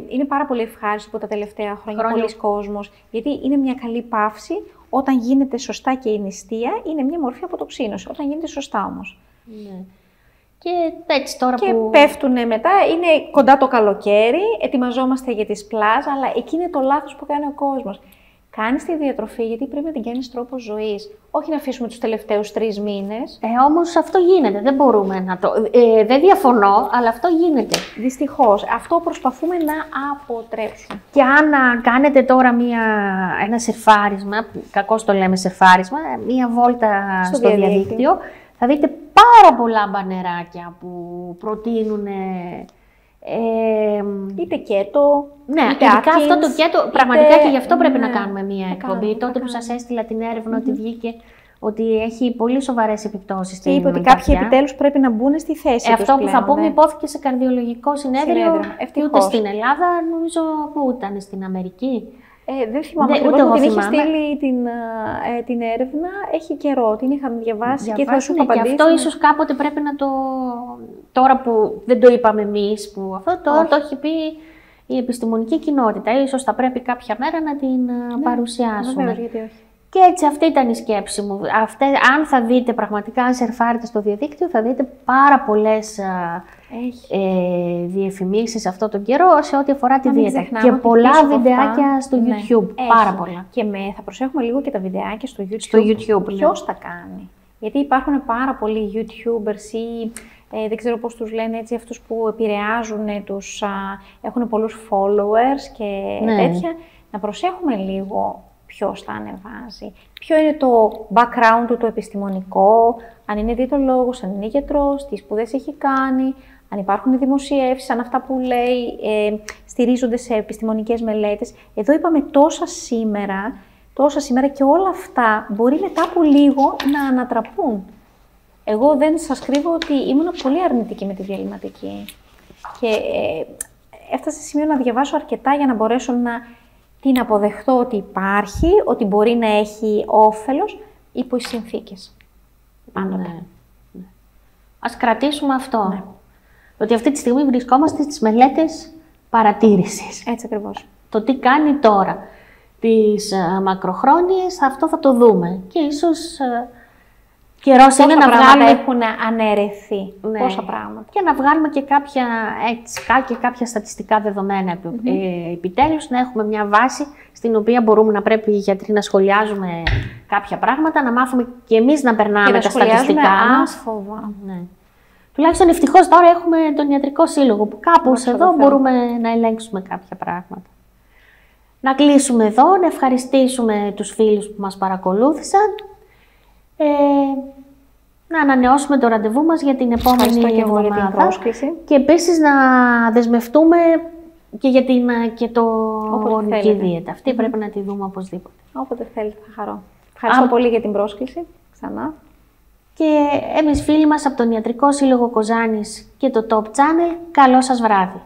Είναι πάρα πολύ ευχάριστο που τα τελευταία χρόνια πολλοί κόσμος, γιατί είναι μια καλή παύση. Όταν γίνεται σωστά και η νηστεία, είναι μια μορφή αποτοξίνωση. Όταν γίνεται σωστά όμως. Ναι. Και έτσι τώρα και πέφτουνε μετά, είναι κοντά το καλοκαίρι, ετοιμαζόμαστε για τις πλάζ, αλλά εκεί είναι το λάθος που κάνει ο κόσμος. Κάνεις τη διατροφή γιατί πρέπει να την κάνεις τρόπο ζωής, όχι να αφήσουμε τους τελευταίους 3 μήνες. Όμως αυτό γίνεται, δεν μπορούμε να το... δεν διαφωνώ, αλλά αυτό γίνεται. Δυστυχώς, αυτό προσπαθούμε να αποτρέψουμε. Και αν κάνετε τώρα ένα σερφάρισμα, κακώς το λέμε σερφάρισμα, μία βόλτα στο διαδίκτυο, θα δείτε πάρα πολλά μπανεράκια που προτείνουν είτε κέτο, ναι, είτε ειδικά αυτό το κέτο, πραγματικά και γι' αυτό πρέπει να κάνουμε μία εκπομπή. Τότε που σας έστειλα την έρευνα ότι βγήκε ότι έχει πολύ σοβαρές επιπτώσεις. Και είπε ότι κάποιοι επιτέλους πρέπει να μπουν στη θέση τους αυτό που πλέον, θα πούμε υπόθηκε σε καρδιολογικό συνέδριο, ούτε στην Ελλάδα, νομίζω που ήταν στην Αμερική. Δεν θυμάμαι ακριβώς που την είχε στείλει την έρευνα, έχει καιρό, την είχαμε διαβάσει και θα σου είχα απαντήσει. Και αυτό ίσως κάποτε πρέπει να το... Τώρα που δεν το είπαμε εμείς, που αυτό το έχει πει η επιστημονική κοινότητα. Ίσως θα πρέπει κάποια μέρα να την παρουσιάσουμε. Βεβαίως, γιατί όχι. Και έτσι αυτή ήταν η σκέψη μου. Αν θα δείτε πραγματικά, αν σερφάρετε στο διαδίκτυο, θα δείτε πάρα πολλές διαφημίσεις αυτό τον καιρό σε ό,τι αφορά τη δίαιτα. Και πολλά βιντεάκια στο YouTube. Πάρα πολλά. Και θα προσέχουμε λίγο και τα βιντεάκια στο YouTube. Στο YouTube. Ποιος τα κάνει. Γιατί υπάρχουν πάρα πολλοί YouTubers ή δεν ξέρω πώς τους λένε έτσι, αυτούς που επηρεάζουν, έχουν πολλούς followers και τέτοια. Να προσέχουμε λίγο ποιος τα ανεβάζει, ποιο είναι το background του το επιστημονικό, αν είναι διαιτολόγος, αν είναι γιατρός, τι σπουδές έχει κάνει, αν υπάρχουν δημοσιεύσεις, αν αυτά που λέει στηρίζονται σε επιστημονικές μελέτες. Εδώ είπαμε τόσα σήμερα, τόσα σήμερα και όλα αυτά μπορεί μετά από λίγο να ανατραπούν. Εγώ δεν σας κρύβω ότι ήμουν πολύ αρνητική με τη διαλυματική και έφτασα σε σημείο να διαβάσω αρκετά για να μπορέσω να την αποδεχτώ ότι υπάρχει, ότι μπορεί να έχει όφελος υπό οι συνθήκες. Ναι. Ας κρατήσουμε αυτό. Ναι. Ότι αυτή τη στιγμή βρισκόμαστε στις μελέτες παρατήρησης. Έτσι ακριβώς. Το τι κάνει τώρα. Τις μακροχρόνιες, αυτό θα το δούμε. Και ίσως καιρός είναι να βγάλουμε... έχουν αναιρεθεί. Ναι. Πόσα πράγματα. Και να βγάλουμε και κάποια κάποια στατιστικά δεδομένα επιτέλους, να έχουμε μια βάση στην οποία μπορούμε να πρέπει οι γιατροί να σχολιάζουμε κάποια πράγματα, να μάθουμε και εμείς να περνάμε τα στατιστικά. Άσφοβα. Ναι. Τουλάχιστον ευτυχώς τώρα έχουμε τον Ιατρικό Σύλλογο που κάπως εδώ μπορούμε να ελέγξουμε κάποια πράγματα. Να κλείσουμε εδώ, να ευχαριστήσουμε τους φίλους που μας παρακολούθησαν. Να ανανεώσουμε το ραντεβού μας για την επόμενη εβδομάδα. Και επίσης να δεσμευτούμε και για το γονική δίαιτα. Αυτή πρέπει να τη δούμε οπωσδήποτε. Όποτε θέλετε, θα χαρώ. Ευχαριστώ πολύ για την πρόσκληση. Ξανά. Και εμείς φίλοι μας από τον Ιατρικό Σύλλογο Κοζάνης και το Top Channel, καλό σας βράδυ.